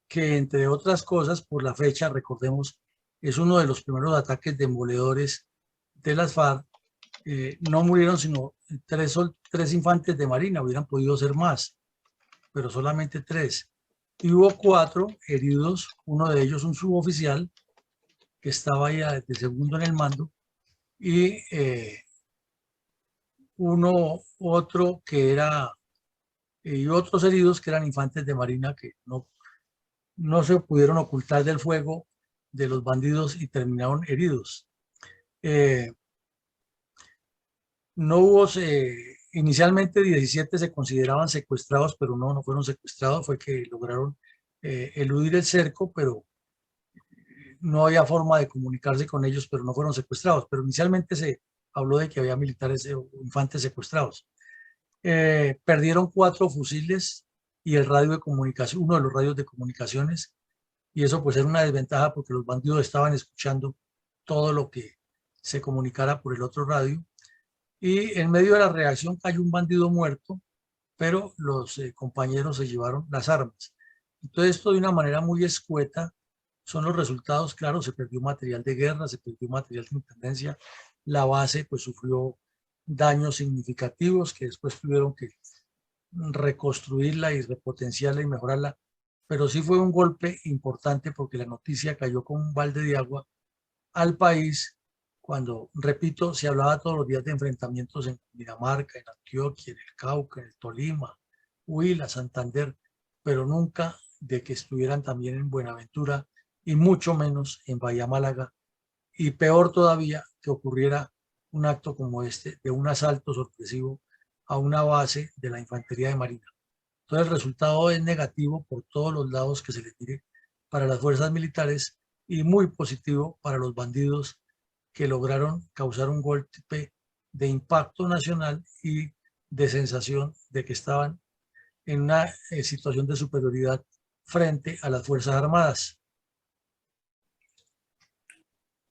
que entre otras cosas, por la fecha, recordemos, es uno de los primeros ataques demoledores de las FARC, no murieron sino 3 infantes de Marina, hubieran podido ser más, pero solamente 3. Y hubo 4 heridos, uno de ellos un suboficial que estaba ya de segundo en el mando, y otro que era, y otros heridos que eran infantes de Marina que no se pudieron ocultar del fuego de los bandidos y terminaron heridos. No hubo, inicialmente 17 se consideraban secuestrados, pero no fueron secuestrados, fue que lograron eludir el cerco, pero no había forma de comunicarse con ellos, pero no fueron secuestrados. Pero inicialmente se habló de que había militares o infantes secuestrados. Perdieron 4 fusiles y el radio de comunicación, uno de los radios de comunicaciones, y eso pues era una desventaja porque los bandidos estaban escuchando todo lo que se comunicara por el otro radio. Y en medio de la reacción cayó un bandido muerto, pero los compañeros se llevaron las armas. Entonces, esto de una manera muy escueta son los resultados. Claro, se perdió material de guerra, se perdió material de intendencia, la base pues sufrió daños significativos que después tuvieron que reconstruirla y repotenciarla y mejorarla, pero sí fue un golpe importante porque la noticia cayó como un balde de agua al país cuando, repito, se hablaba todos los días de enfrentamientos en Dinamarca, en Antioquia, en el Cauca, en el Tolima, Huila, Santander, pero nunca de que estuvieran también en Buenaventura y mucho menos en Bahía Málaga, y peor todavía que ocurriera un acto como este de un asalto sorpresivo a una base de la Infantería de Marina. Entonces el resultado es negativo por todos los lados que se le tire para las fuerzas militares y muy positivo para los bandidos que lograron causar un golpe de impacto nacional y de sensación de que estaban en una situación de superioridad frente a las Fuerzas Armadas.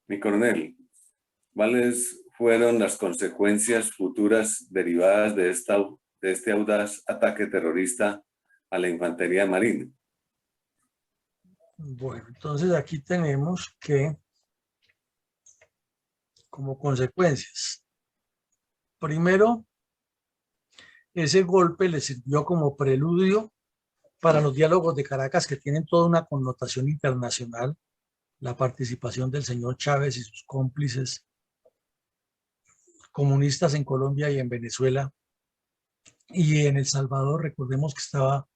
Mi coronel, ¿cuáles fueron las consecuencias futuras derivadas de este audaz ataque terrorista a la Infantería Marina? Bueno, entonces aquí tenemos que, como consecuencias, primero, ese golpe le sirvió como preludio para los diálogos de Caracas, que tienen toda una connotación internacional, la participación del señor Chávez y sus cómplices comunistas en Colombia y en Venezuela y en El Salvador. Recordemos que estaba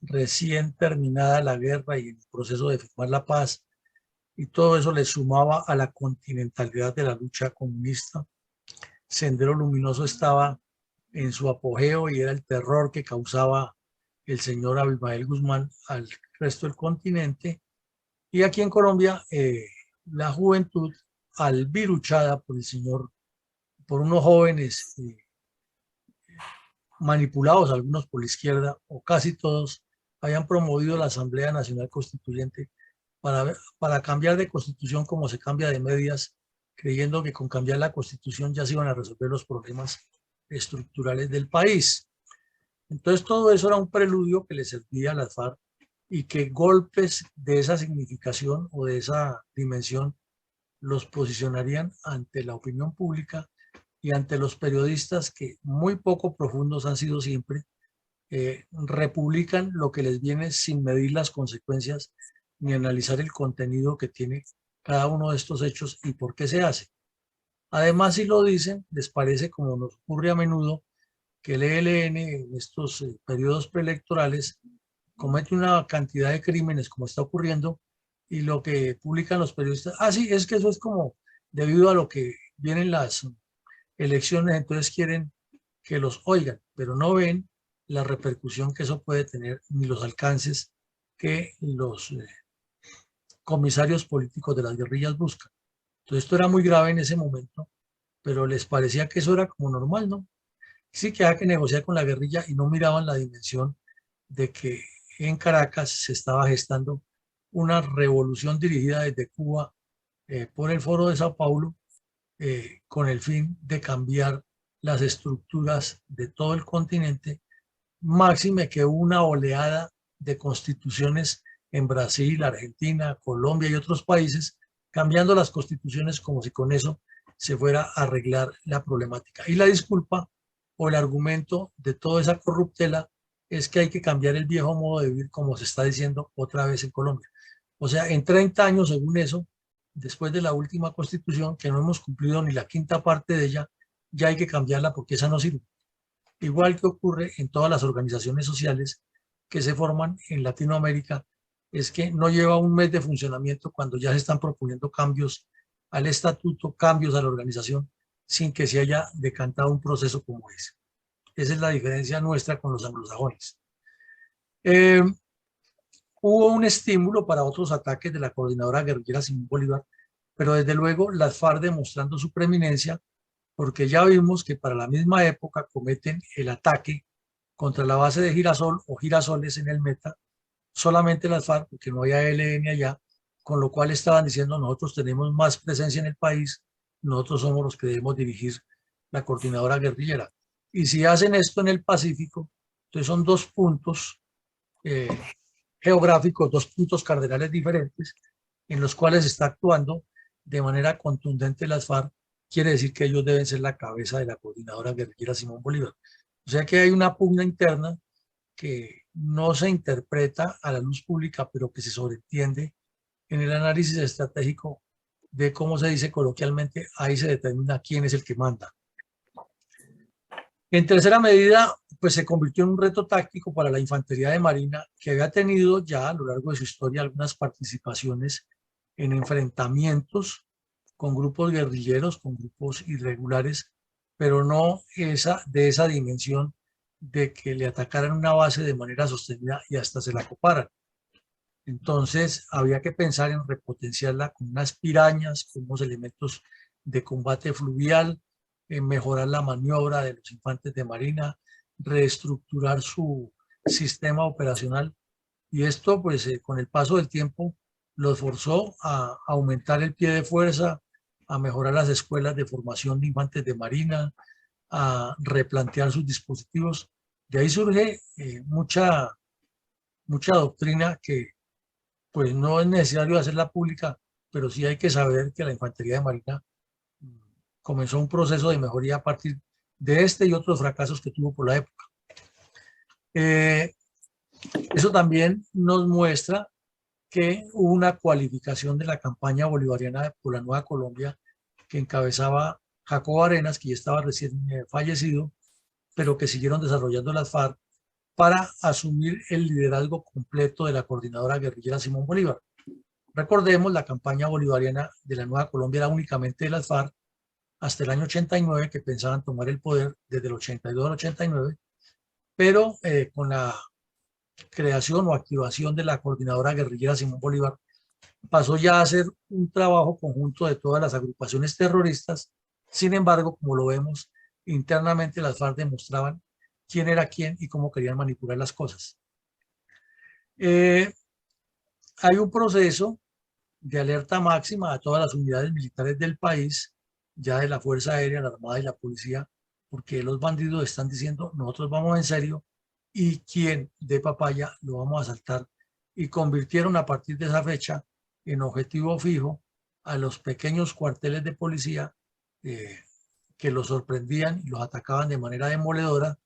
recién terminada la guerra y en el proceso de firmar la paz, y todo eso le sumaba a la continentalidad de la lucha comunista. Sendero Luminoso estaba en su apogeo y era el terror que causaba el señor Abimael Guzmán al resto del continente. Y aquí en Colombia, la juventud, albiruchada por el señor, por unos jóvenes manipulados, algunos por la izquierda o casi todos, habían promovido la Asamblea Nacional Constituyente para cambiar de constitución como se cambia de medias, creyendo que con cambiar la constitución ya se iban a resolver los problemas estructurales del país. Entonces todo eso era un preludio que le servía a las FARC y que golpes de esa significación o de esa dimensión los posicionarían ante la opinión pública y ante los periodistas que muy poco profundos han sido siempre, republican lo que les viene sin medir las consecuencias ni analizar el contenido que tiene cada uno de estos hechos y por qué se hace. Además, si lo dicen, les parece, como nos ocurre a menudo, que el ELN en estos periodos preelectorales comete una cantidad de crímenes como está ocurriendo y lo que publican los periodistas, sí, es que eso es como debido a lo que vienen las elecciones, entonces quieren que los oigan, pero no ven la repercusión que eso puede tener ni los alcances que los comisarios políticos de las guerrillas buscan. Entonces esto era muy grave en ese momento, pero les parecía que eso era como normal, ¿no? Sí que había que negociar con la guerrilla y no miraban la dimensión de que en Caracas se estaba gestando una revolución dirigida desde Cuba por el Foro de Sao Paulo con el fin de cambiar las estructuras de todo el continente, máxime que hubo una oleada de constituciones en Brasil, Argentina, Colombia y otros países, cambiando las constituciones como si con eso se fuera a arreglar la problemática. Y la disculpa o el argumento de toda esa corruptela es que hay que cambiar el viejo modo de vivir, como se está diciendo otra vez en Colombia. O sea, en 30 años, según eso, después de la última constitución, que no hemos cumplido ni la quinta parte de ella, ya hay que cambiarla porque esa no sirve. Igual que ocurre en todas las organizaciones sociales que se forman en Latinoamérica, es que no lleva un mes de funcionamiento cuando ya se están proponiendo cambios al estatuto, cambios a la organización, sin que se haya decantado un proceso como ese. Esa es la diferencia nuestra con los anglosajones. Hubo un estímulo para otros ataques de la coordinadora guerrillera Simón Bolívar, pero desde luego las FARC demostrando su preeminencia, porque ya vimos que para la misma época cometen el ataque contra la base de Girasol o Girasoles en el Meta, solamente las FARC, porque no había ELN allá, con lo cual estaban diciendo nosotros tenemos más presencia en el país, nosotros somos los que debemos dirigir la coordinadora guerrillera. Y si hacen esto en el Pacífico, entonces son dos puntos geográficos, dos puntos cardenales diferentes en los cuales está actuando de manera contundente las FARC, quiere decir que ellos deben ser la cabeza de la coordinadora guerrillera Simón Bolívar. O sea que hay una pugna interna que no se interpreta a la luz pública, pero que se sobreentiende en el análisis estratégico de cómo se dice coloquialmente, ahí se determina quién es el que manda. En tercera medida, pues se convirtió en un reto táctico para la infantería de marina, que había tenido ya a lo largo de su historia algunas participaciones en enfrentamientos con grupos guerrilleros, con grupos irregulares, pero no de esa dimensión de que le atacaran una base de manera sostenida y hasta se la coparan. Entonces había que pensar en repotenciarla con unas pirañas, con unos elementos de combate fluvial, en mejorar la maniobra de los infantes de marina, reestructurar su sistema operacional. Y esto, pues, con el paso del tiempo, los forzó a aumentar el pie de fuerza, a mejorar las escuelas de formación de infantes de marina, a replantear sus dispositivos. De ahí surge mucha doctrina que pues no es necesario hacerla pública, pero sí hay que saber que la infantería de marina comenzó un proceso de mejoría a partir de este y otros fracasos que tuvo por la época. Eso también nos muestra que hubo una cualificación de la campaña bolivariana por la Nueva Colombia que encabezaba Jacobo Arenas, que ya estaba recién fallecido, pero que siguieron desarrollando las FARC para asumir el liderazgo completo de la coordinadora guerrillera Simón Bolívar. Recordemos, la campaña bolivariana de la Nueva Colombia era únicamente de las FARC hasta el año 89, que pensaban tomar el poder desde el 82 al 89, pero con la creación o activación de la coordinadora guerrillera Simón Bolívar, pasó ya a ser un trabajo conjunto de todas las agrupaciones terroristas. Sin embargo, como lo vemos, internamente las FARC demostraban quién era quién y cómo querían manipular las cosas. Hay un proceso de alerta máxima a todas las unidades militares del país, ya de la Fuerza Aérea, la Armada y la Policía, porque los bandidos están diciendo, nosotros vamos en serio y quien dé papaya lo vamos a asaltar. Y convirtieron a partir de esa fecha en objetivo fijo a los pequeños cuarteles de policía que los sorprendían y los atacaban de manera demoledora,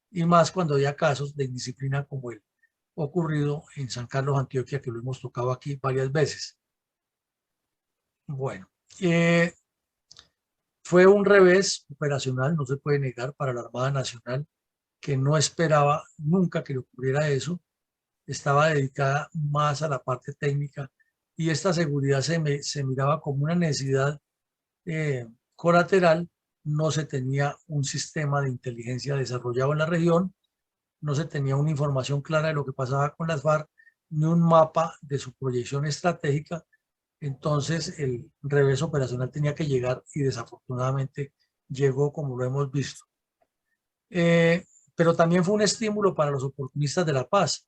y más cuando había casos de indisciplina como el ocurrido en San Carlos, Antioquia, que lo hemos tocado aquí varias veces. Bueno, fue un revés operacional, no se puede negar, para la Armada Nacional, que no esperaba nunca que le ocurriera eso. Estaba dedicada más a la parte técnica y esta seguridad se miraba como una necesidad colateral. No se tenía un sistema de inteligencia desarrollado en la región, no se tenía una información clara de lo que pasaba con las FARC, ni un mapa de su proyección estratégica. Entonces el revés operacional tenía que llegar y desafortunadamente llegó, como lo hemos visto. Pero también fue un estímulo para los oportunistas de la paz.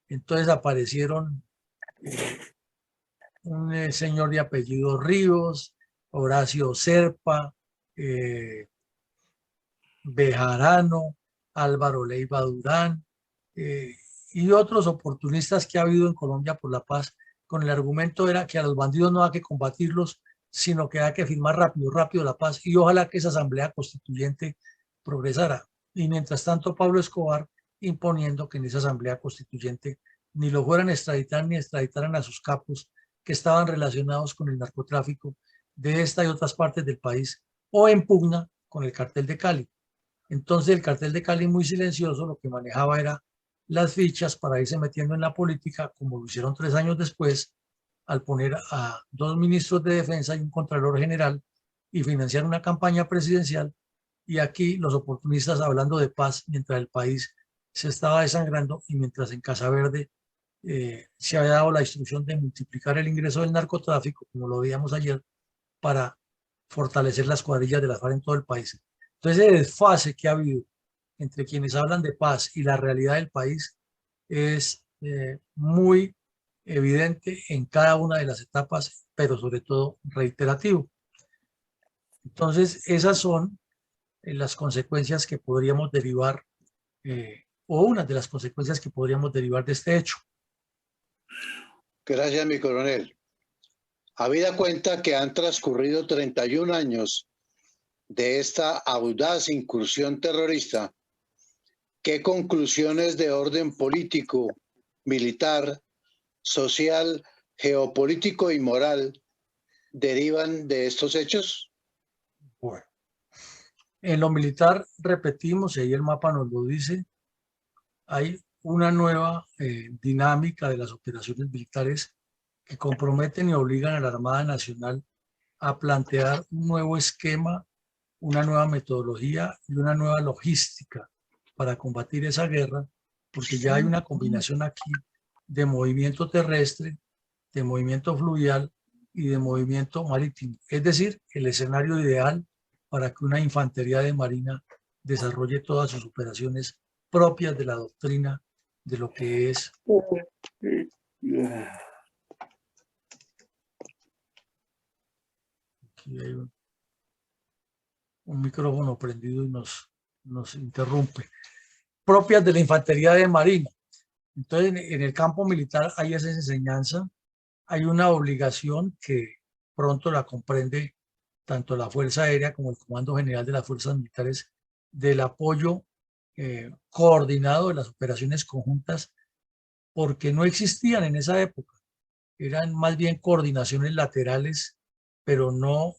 Entonces aparecieron un señor de apellido Ríos, Horacio Serpa, Bejarano, Álvaro Leiva Durán y otros oportunistas que ha habido en Colombia por la paz, con el argumento era que a los bandidos no hay que combatirlos, sino que hay que firmar rápido la paz y ojalá que esa asamblea constituyente progresara. Y mientras tanto Pablo Escobar imponiendo que en esa asamblea constituyente ni lo fueran a extraditar ni extraditaran a sus capos que estaban relacionados con el narcotráfico de esta y otras partes del país o en pugna con el cartel de Cali. Entonces el cartel de Cali, muy silencioso, lo que manejaba era las fichas para irse metiendo en la política, como lo hicieron 3 años después, al poner a 2 ministros de defensa y un contralor general y financiar una campaña presidencial. Y aquí los oportunistas hablando de paz mientras el país se estaba desangrando y mientras en Casa Verde se había dado la instrucción de multiplicar el ingreso del narcotráfico, como lo veíamos ayer, para fortalecer las cuadrillas de las FARC en todo el país. Entonces el desfase que ha habido entre quienes hablan de paz y la realidad del país es muy evidente en cada una de las etapas, pero sobre todo reiterativo. Entonces esas son las consecuencias que podríamos derivar, o una de las consecuencias que podríamos derivar de este hecho. Gracias, mi coronel. Habida cuenta que han transcurrido 31 años de esta audaz incursión terrorista, ¿qué conclusiones de orden político, militar, social, geopolítico y moral derivan de estos hechos? Bueno, en lo militar, repetimos, y ahí el mapa nos lo dice, hay una nueva dinámica de las operaciones militares que comprometen y obligan a la Armada Nacional a plantear un nuevo esquema, una nueva metodología y una nueva logística para combatir esa guerra, porque ya hay una combinación aquí de movimiento terrestre, de movimiento fluvial y de movimiento marítimo. Es decir, el escenario ideal para que una infantería de marina desarrolle todas sus operaciones propias de la doctrina de lo que es. Aquí hay un micrófono prendido y nos interrumpe. Propias de la infantería de marina. Entonces, en el campo militar hay esa enseñanza, hay una obligación que pronto la comprende tanto la Fuerza Aérea como el Comando General de las Fuerzas Militares, del apoyo coordinado de las operaciones conjuntas, porque no existían en esa época. Eran más bien coordinaciones laterales, pero no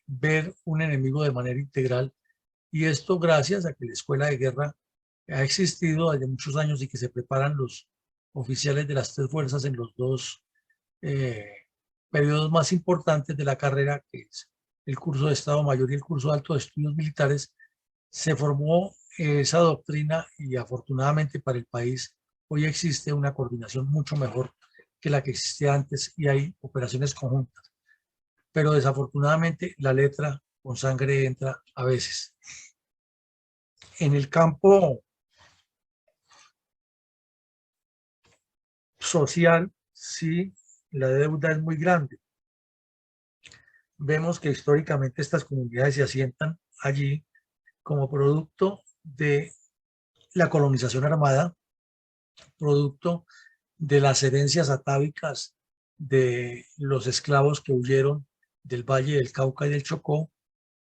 ver un enemigo de manera integral. Y esto gracias a que la Escuela de Guerra ha existido desde muchos años y que se preparan los oficiales de las 3 fuerzas en los 2 periodos más importantes de la carrera, que es el curso de Estado Mayor y el curso Alto de Estudios Militares, se formó esa doctrina y afortunadamente para el país hoy existe una coordinación mucho mejor que la que existía antes y hay operaciones conjuntas. Pero desafortunadamente la letra con sangre entra a veces. En el campo social, sí, la deuda es muy grande. Vemos que históricamente estas comunidades se asientan allí como producto de la colonización armada, producto de las herencias atávicas de los esclavos que huyeron del Valle del Cauca y del Chocó,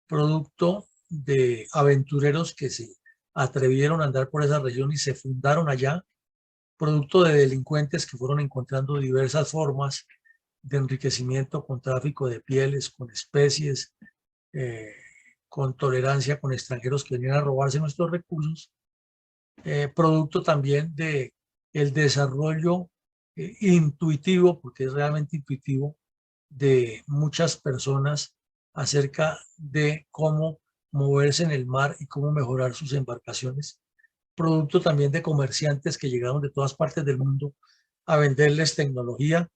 producto de aventureros que se atrevieron a andar por esa región y se fundaron allá, producto de delincuentes que fueron encontrando diversas formas de enriquecimiento con tráfico de pieles, con especies, con tolerancia con extranjeros que venían a robarse nuestros recursos, producto también de el desarrollo intuitivo, porque es realmente intuitivo, de muchas personas acerca de cómo moverse en el mar y cómo mejorar sus embarcaciones, producto también de comerciantes que llegaron de todas partes del mundo a venderles tecnología,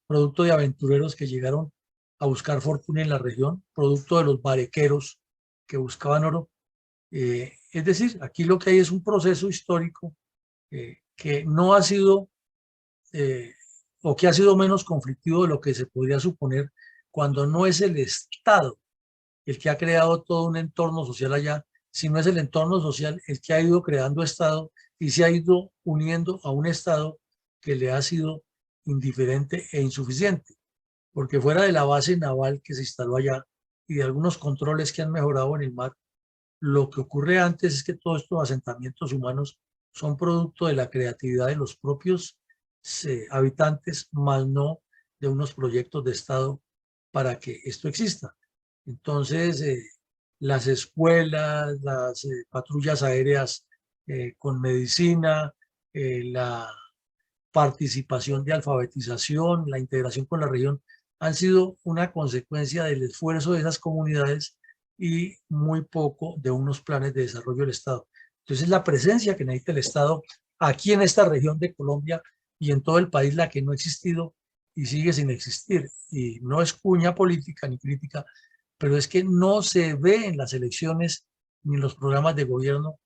producto de aventureros que llegaron a buscar fortuna en la región, producto de los barequeros que buscaban oro. Es decir, aquí lo que hay es un proceso histórico que no ha sido o que ha sido menos conflictivo de lo que se podría suponer cuando no es el Estado el que ha creado todo un entorno social allá, sino es el entorno social el que ha ido creando Estado y se ha ido uniendo a un Estado que le ha sido indiferente e insuficiente, porque fuera de la base naval que se instaló allá y de algunos controles que han mejorado en el mar, lo que ocurre antes es que todos estos asentamientos humanos son producto de la creatividad de los propios habitantes, más no de unos proyectos de Estado para que esto exista. Entonces, las escuelas, las patrullas aéreas con medicina, la participación de alfabetización, la integración con la región, han sido una consecuencia del esfuerzo de esas comunidades y muy poco de unos planes de desarrollo del Estado. Entonces, la presencia que necesita el Estado aquí en esta región de Colombia y en todo el país, la que no ha existido y sigue sin existir. Y no es cuña política ni crítica, pero es que no se ve en las elecciones ni en los programas de gobierno.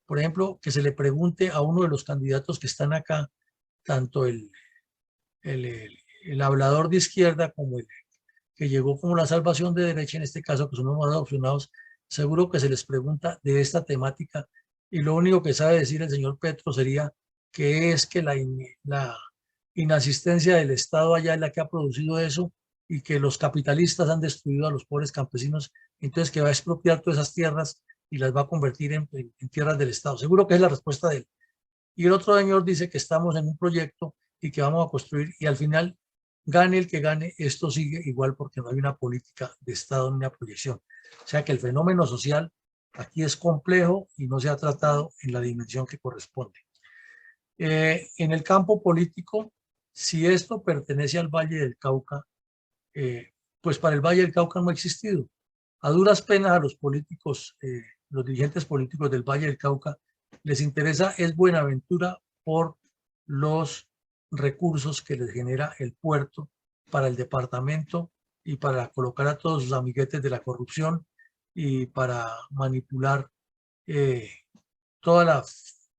Por ejemplo, que se le pregunte a uno de los candidatos que están acá, tanto el hablador de izquierda como el que llegó como la salvación de derecha, en este caso, que son los más adopcionados, seguro que se les pregunta de esta temática y lo único que sabe decir el señor Petro sería que es que la inasistencia del Estado allá es la que ha producido eso y que los capitalistas han destruido a los pobres campesinos, entonces que va a expropiar todas esas tierras y las va a convertir en tierras del Estado. Seguro que es la respuesta de él. Y el otro señor dice que estamos en un proyecto y que vamos a construir y al final, gane el que gane, esto sigue igual porque no hay una política de Estado ni una proyección. O sea que el fenómeno social aquí es complejo y no se ha tratado en la dimensión que corresponde. En el campo político, si esto pertenece al Valle del Cauca, pues para el Valle del Cauca no ha existido. A duras penas a los políticos, los dirigentes políticos del Valle del Cauca, les interesa es Buenaventura por los recursos que les genera el puerto para el departamento y para colocar a todos sus amiguetes de la corrupción y para manipular toda la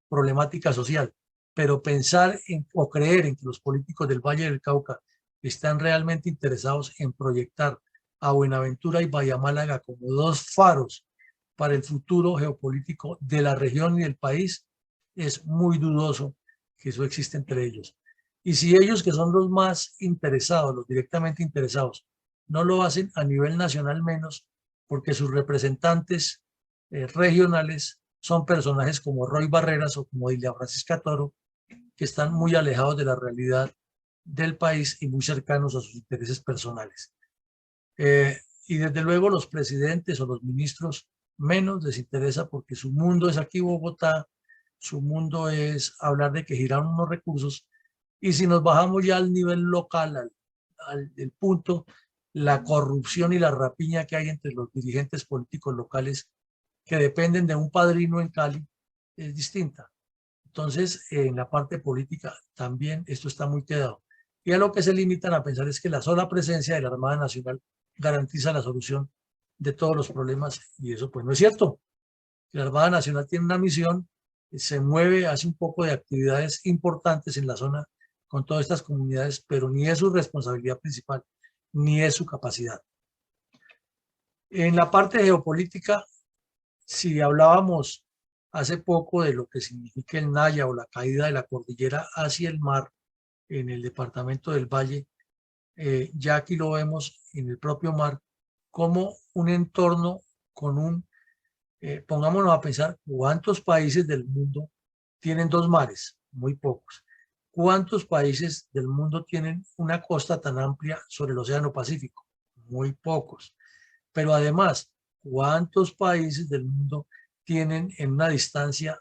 problemática social. Pero pensar o creer en que los políticos del Valle del Cauca están realmente interesados en proyectar a Buenaventura y Bahía Málaga como dos faros para el futuro geopolítico de la región y del país, es muy dudoso que eso existe entre ellos. Y si ellos, que son los más interesados, los directamente interesados, no lo hacen a nivel nacional menos, porque sus representantes regionales son personajes como Roy Barreras o como Dilia Francisca Toro, que están muy alejados de la realidad del país y muy cercanos a sus intereses personales. Y desde luego los presidentes o los ministros menos les interesa porque su mundo es aquí Bogotá, su mundo es hablar de que giraron unos recursos y si nos bajamos ya al nivel local, el punto la corrupción y la rapiña que hay entre los dirigentes políticos locales que dependen de un padrino en Cali es distinta. Entonces, en la parte política también esto está muy quedado. Y a lo que se limitan a pensar es que la sola presencia de la Armada Nacional garantiza la solución de todos los problemas, y eso pues no es cierto. La Armada Nacional tiene una misión, se mueve, hace un poco de actividades importantes en la zona con todas estas comunidades, pero ni es su responsabilidad principal, ni es su capacidad. En la parte geopolítica, si hablábamos hace poco de lo que significa el Naya o la caída de la cordillera hacia el mar en el departamento del Valle, ya aquí lo vemos en el propio mar como un entorno con un, pongámonos a pensar, ¿cuántos países del mundo tienen dos mares? Muy pocos. ¿Cuántos países del mundo tienen una costa tan amplia sobre el Océano Pacífico? Muy pocos. Pero además, ¿cuántos países del mundo tienen en una distancia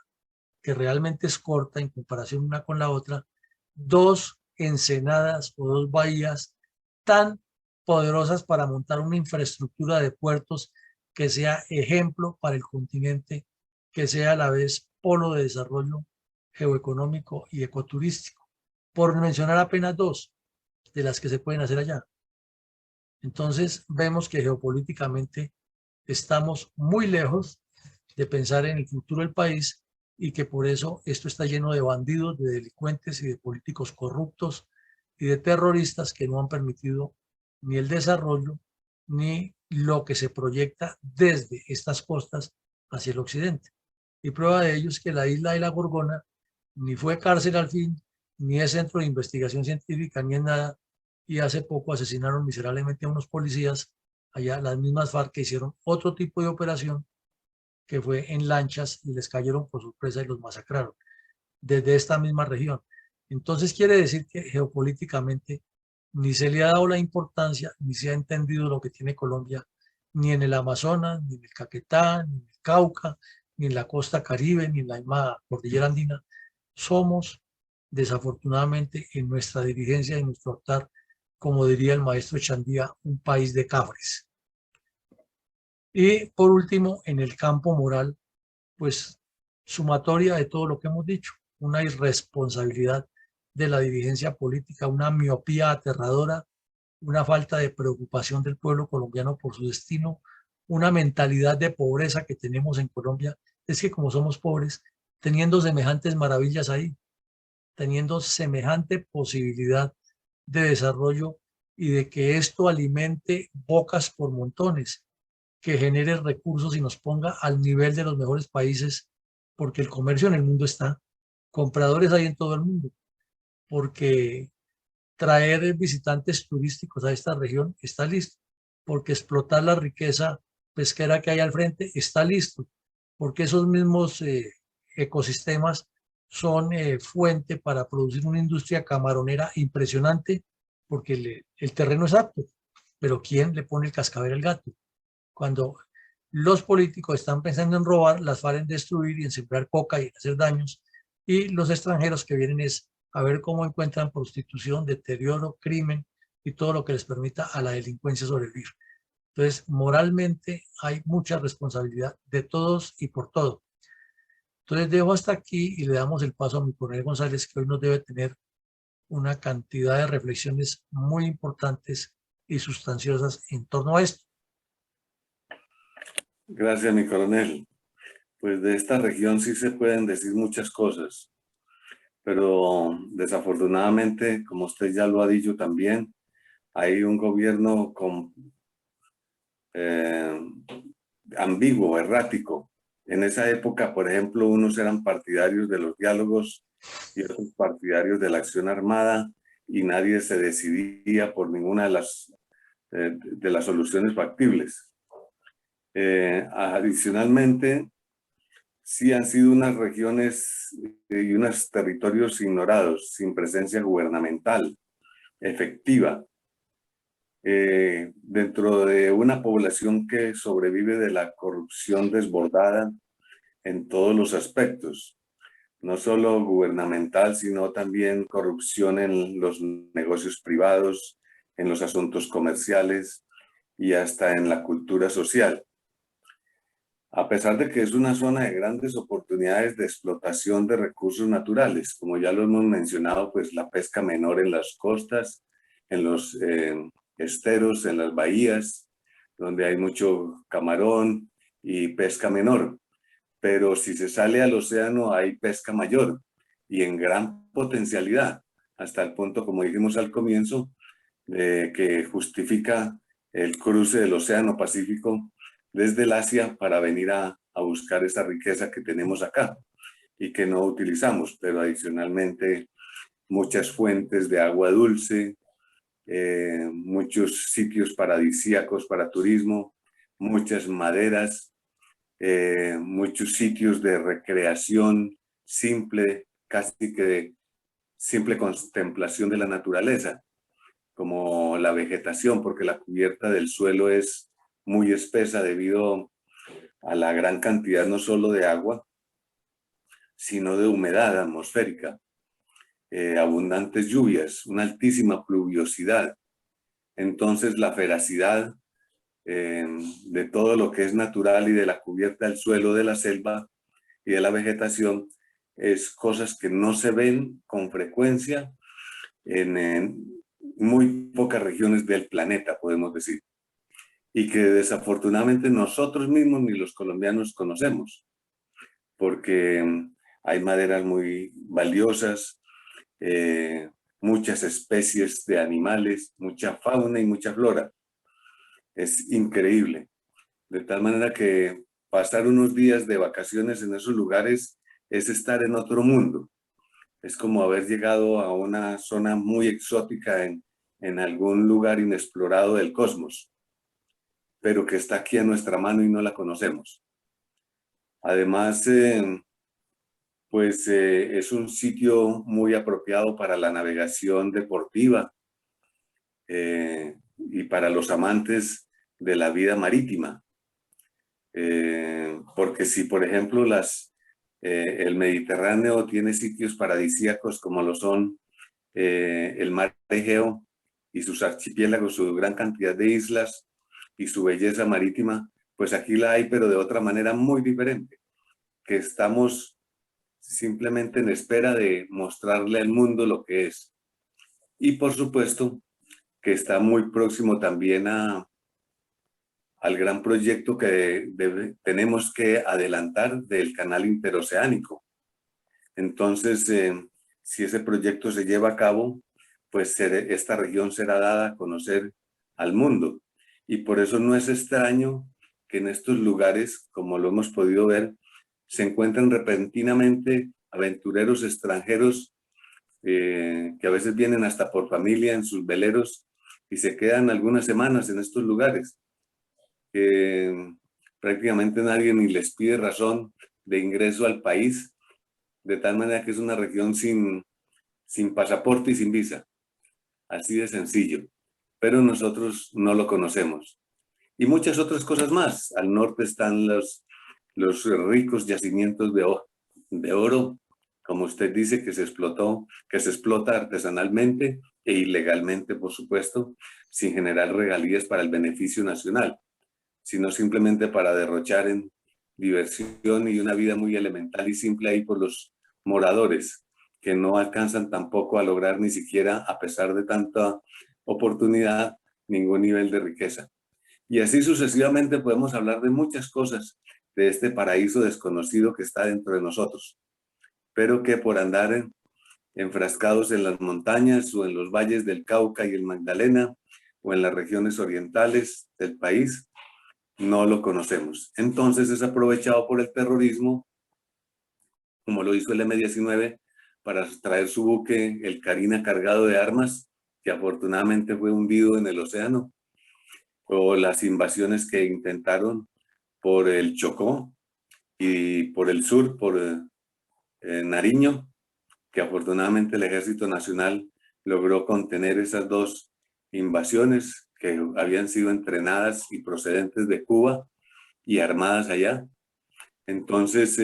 que realmente es corta en comparación una con la otra, dos ensenadas o dos bahías tan poderosas para montar una infraestructura de puertos que sea ejemplo para el continente, que sea a la vez polo de desarrollo geoeconómico y ecoturístico? Por mencionar apenas dos de las que se pueden hacer allá. Entonces vemos que geopolíticamente estamos muy lejos de pensar en el futuro del país y que por eso esto está lleno de bandidos, de delincuentes y de políticos corruptos y de terroristas que no han permitido ni el desarrollo ni lo que se proyecta desde estas costas hacia el occidente. Y prueba de ello es que la isla de La Gorgona ni fue cárcel al fin, ni es centro de investigación científica, ni en nada, y hace poco asesinaron miserablemente a unos policías allá, las mismas FARC, que hicieron otro tipo de operación que fue en lanchas y les cayeron por sorpresa y los masacraron desde esta misma región. Entonces quiere decir que geopolíticamente ni se le ha dado la importancia, ni se ha entendido lo que tiene Colombia, ni en el Amazonas, ni en el Caquetá, ni en el Cauca, ni en la costa Caribe, ni en la misma cordillera andina. Somos, desafortunadamente, en nuestra dirigencia y nuestro actuar, como diría el maestro Chandía, un país de cafres. Y por último, en el campo moral, pues sumatoria de todo lo que hemos dicho, una irresponsabilidad de la dirigencia política, una miopía aterradora, una falta de preocupación del pueblo colombiano por su destino, una mentalidad de pobreza que tenemos en Colombia. Es que como somos pobres, teniendo semejantes maravillas ahí, teniendo semejante posibilidad de desarrollo y de que esto alimente bocas por montones, que genere recursos y nos ponga al nivel de los mejores países, porque el comercio en el mundo está, compradores hay en todo el mundo, porque traer visitantes turísticos a esta región está listo, porque explotar la riqueza pesquera que hay al frente está listo, porque esos mismos ecosistemas son fuente para producir una industria camaronera impresionante, porque el terreno es apto, pero ¿quién le pone el cascabel al gato? Cuando los políticos están pensando en robar, las FARC en destruir y en sembrar coca y en hacer daños, y los extranjeros que vienen es a ver cómo encuentran prostitución, deterioro, crimen y todo lo que les permita a la delincuencia sobrevivir. Entonces, moralmente hay mucha responsabilidad de todos y por todo. Entonces, dejo hasta aquí y le damos el paso a mi coronel González, que hoy nos debe tener una cantidad de reflexiones muy importantes y sustanciosas en torno a esto. Gracias, mi coronel. Pues de esta región sí se pueden decir muchas cosas, pero desafortunadamente, como usted ya lo ha dicho también, hay un gobierno ambiguo, errático. En esa época, por ejemplo, unos eran partidarios de los diálogos y otros partidarios de la acción armada, y nadie se decidía por ninguna de las soluciones factibles. Adicionalmente, sí han sido unas regiones y unos territorios ignorados, sin presencia gubernamental efectiva, dentro de una población que sobrevive de la corrupción desbordada en todos los aspectos, no solo gubernamental, sino también corrupción en los negocios privados, en los asuntos comerciales y hasta en la cultura social. A pesar de que es una zona de grandes oportunidades de explotación de recursos naturales, como ya lo hemos mencionado, pues la pesca menor en las costas, en los esteros, en las bahías, donde hay mucho camarón y pesca menor. Pero si se sale al océano hay pesca mayor y en gran potencialidad, hasta el punto, como dijimos al comienzo, que justifica el cruce del Océano Pacífico desde el Asia para venir a buscar esa riqueza que tenemos acá y que no utilizamos, pero adicionalmente muchas fuentes de agua dulce, muchos sitios paradisíacos para turismo, muchas maderas, muchos sitios de recreación simple, casi que de simple contemplación de la naturaleza, como la vegetación, porque la cubierta del suelo es muy espesa debido a la gran cantidad no solo de agua, sino de humedad atmosférica, abundantes lluvias, una altísima pluviosidad. Entonces la feracidad de todo lo que es natural y de la cubierta del suelo, de la selva y de la vegetación, es cosas que no se ven con frecuencia en muy pocas regiones del planeta, podemos decir, y que desafortunadamente nosotros mismos ni los colombianos conocemos, porque hay maderas muy valiosas, muchas especies de animales, mucha fauna y mucha flora. Es increíble. De tal manera que pasar unos días de vacaciones en esos lugares es estar en otro mundo. Es como haber llegado a una zona muy exótica en algún lugar inexplorado del cosmos, pero que está aquí a nuestra mano y no la conocemos. Además, pues es un sitio muy apropiado para la navegación deportiva y para los amantes de la vida marítima. Porque si, por ejemplo, el Mediterráneo tiene sitios paradisíacos como lo son el mar Egeo y sus archipiélagos, su gran cantidad de islas y su belleza marítima, pues aquí la hay, pero de otra manera muy diferente, que estamos simplemente en espera de mostrarle al mundo lo que es. Y por supuesto que está muy próximo también al gran proyecto que tenemos que adelantar del canal interoceánico. Entonces, si ese proyecto se lleva a cabo, pues esta región será dada a conocer al mundo. Y por eso no es extraño que en estos lugares, como lo hemos podido ver, se encuentren repentinamente aventureros extranjeros que a veces vienen hasta por familia en sus veleros y se quedan algunas semanas en estos lugares. Prácticamente nadie ni les pide razón de ingreso al país, de tal manera que es una región sin pasaporte y sin visa. Así de sencillo. Pero nosotros no lo conocemos. Y muchas otras cosas más. Al norte están los ricos yacimientos de oro, como usted dice, que se explota artesanalmente e ilegalmente, por supuesto, sin generar regalías para el beneficio nacional, sino simplemente para derrochar en diversión y una vida muy elemental y simple ahí por los moradores, que no alcanzan tampoco a lograr ni siquiera, a pesar de tanta oportunidad, ningún nivel de riqueza. Y así sucesivamente podemos hablar de muchas cosas de este paraíso desconocido que está dentro de nosotros, pero que por andar enfrascados en las montañas o en los valles del Cauca y el Magdalena o en las regiones orientales del país, no lo conocemos. Entonces es aprovechado por el terrorismo, como lo hizo el M-19, para traer su buque, el Carina, cargado de armas, que afortunadamente fue hundido en el océano, o las invasiones que intentaron por el Chocó y por el sur, por Nariño, que afortunadamente el Ejército Nacional logró contener esas dos invasiones que habían sido entrenadas y procedentes de Cuba y armadas allá. Entonces,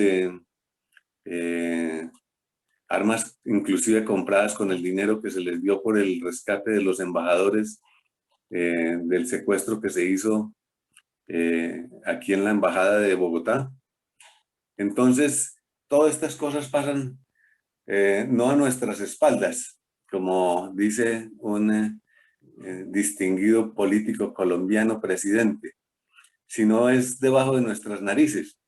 armas inclusive compradas con el dinero que se les dio por el rescate de los embajadores del secuestro que se hizo aquí en la Embajada de Bogotá. Entonces, todas estas cosas pasan no a nuestras espaldas, como dice un distinguido político colombiano presidente, sino es debajo de nuestras narices.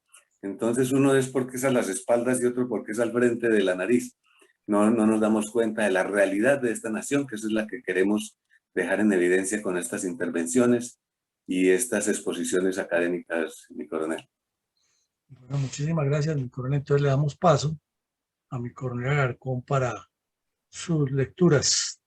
Entonces uno es porque es a las espaldas y otro porque es al frente de la nariz. No nos damos cuenta de la realidad de esta nación, que esa es la que queremos dejar en evidencia con estas intervenciones y estas exposiciones académicas, mi coronel. Bueno, muchísimas gracias, mi coronel. Entonces le damos paso a mi coronel Alarcón para sus lecturas.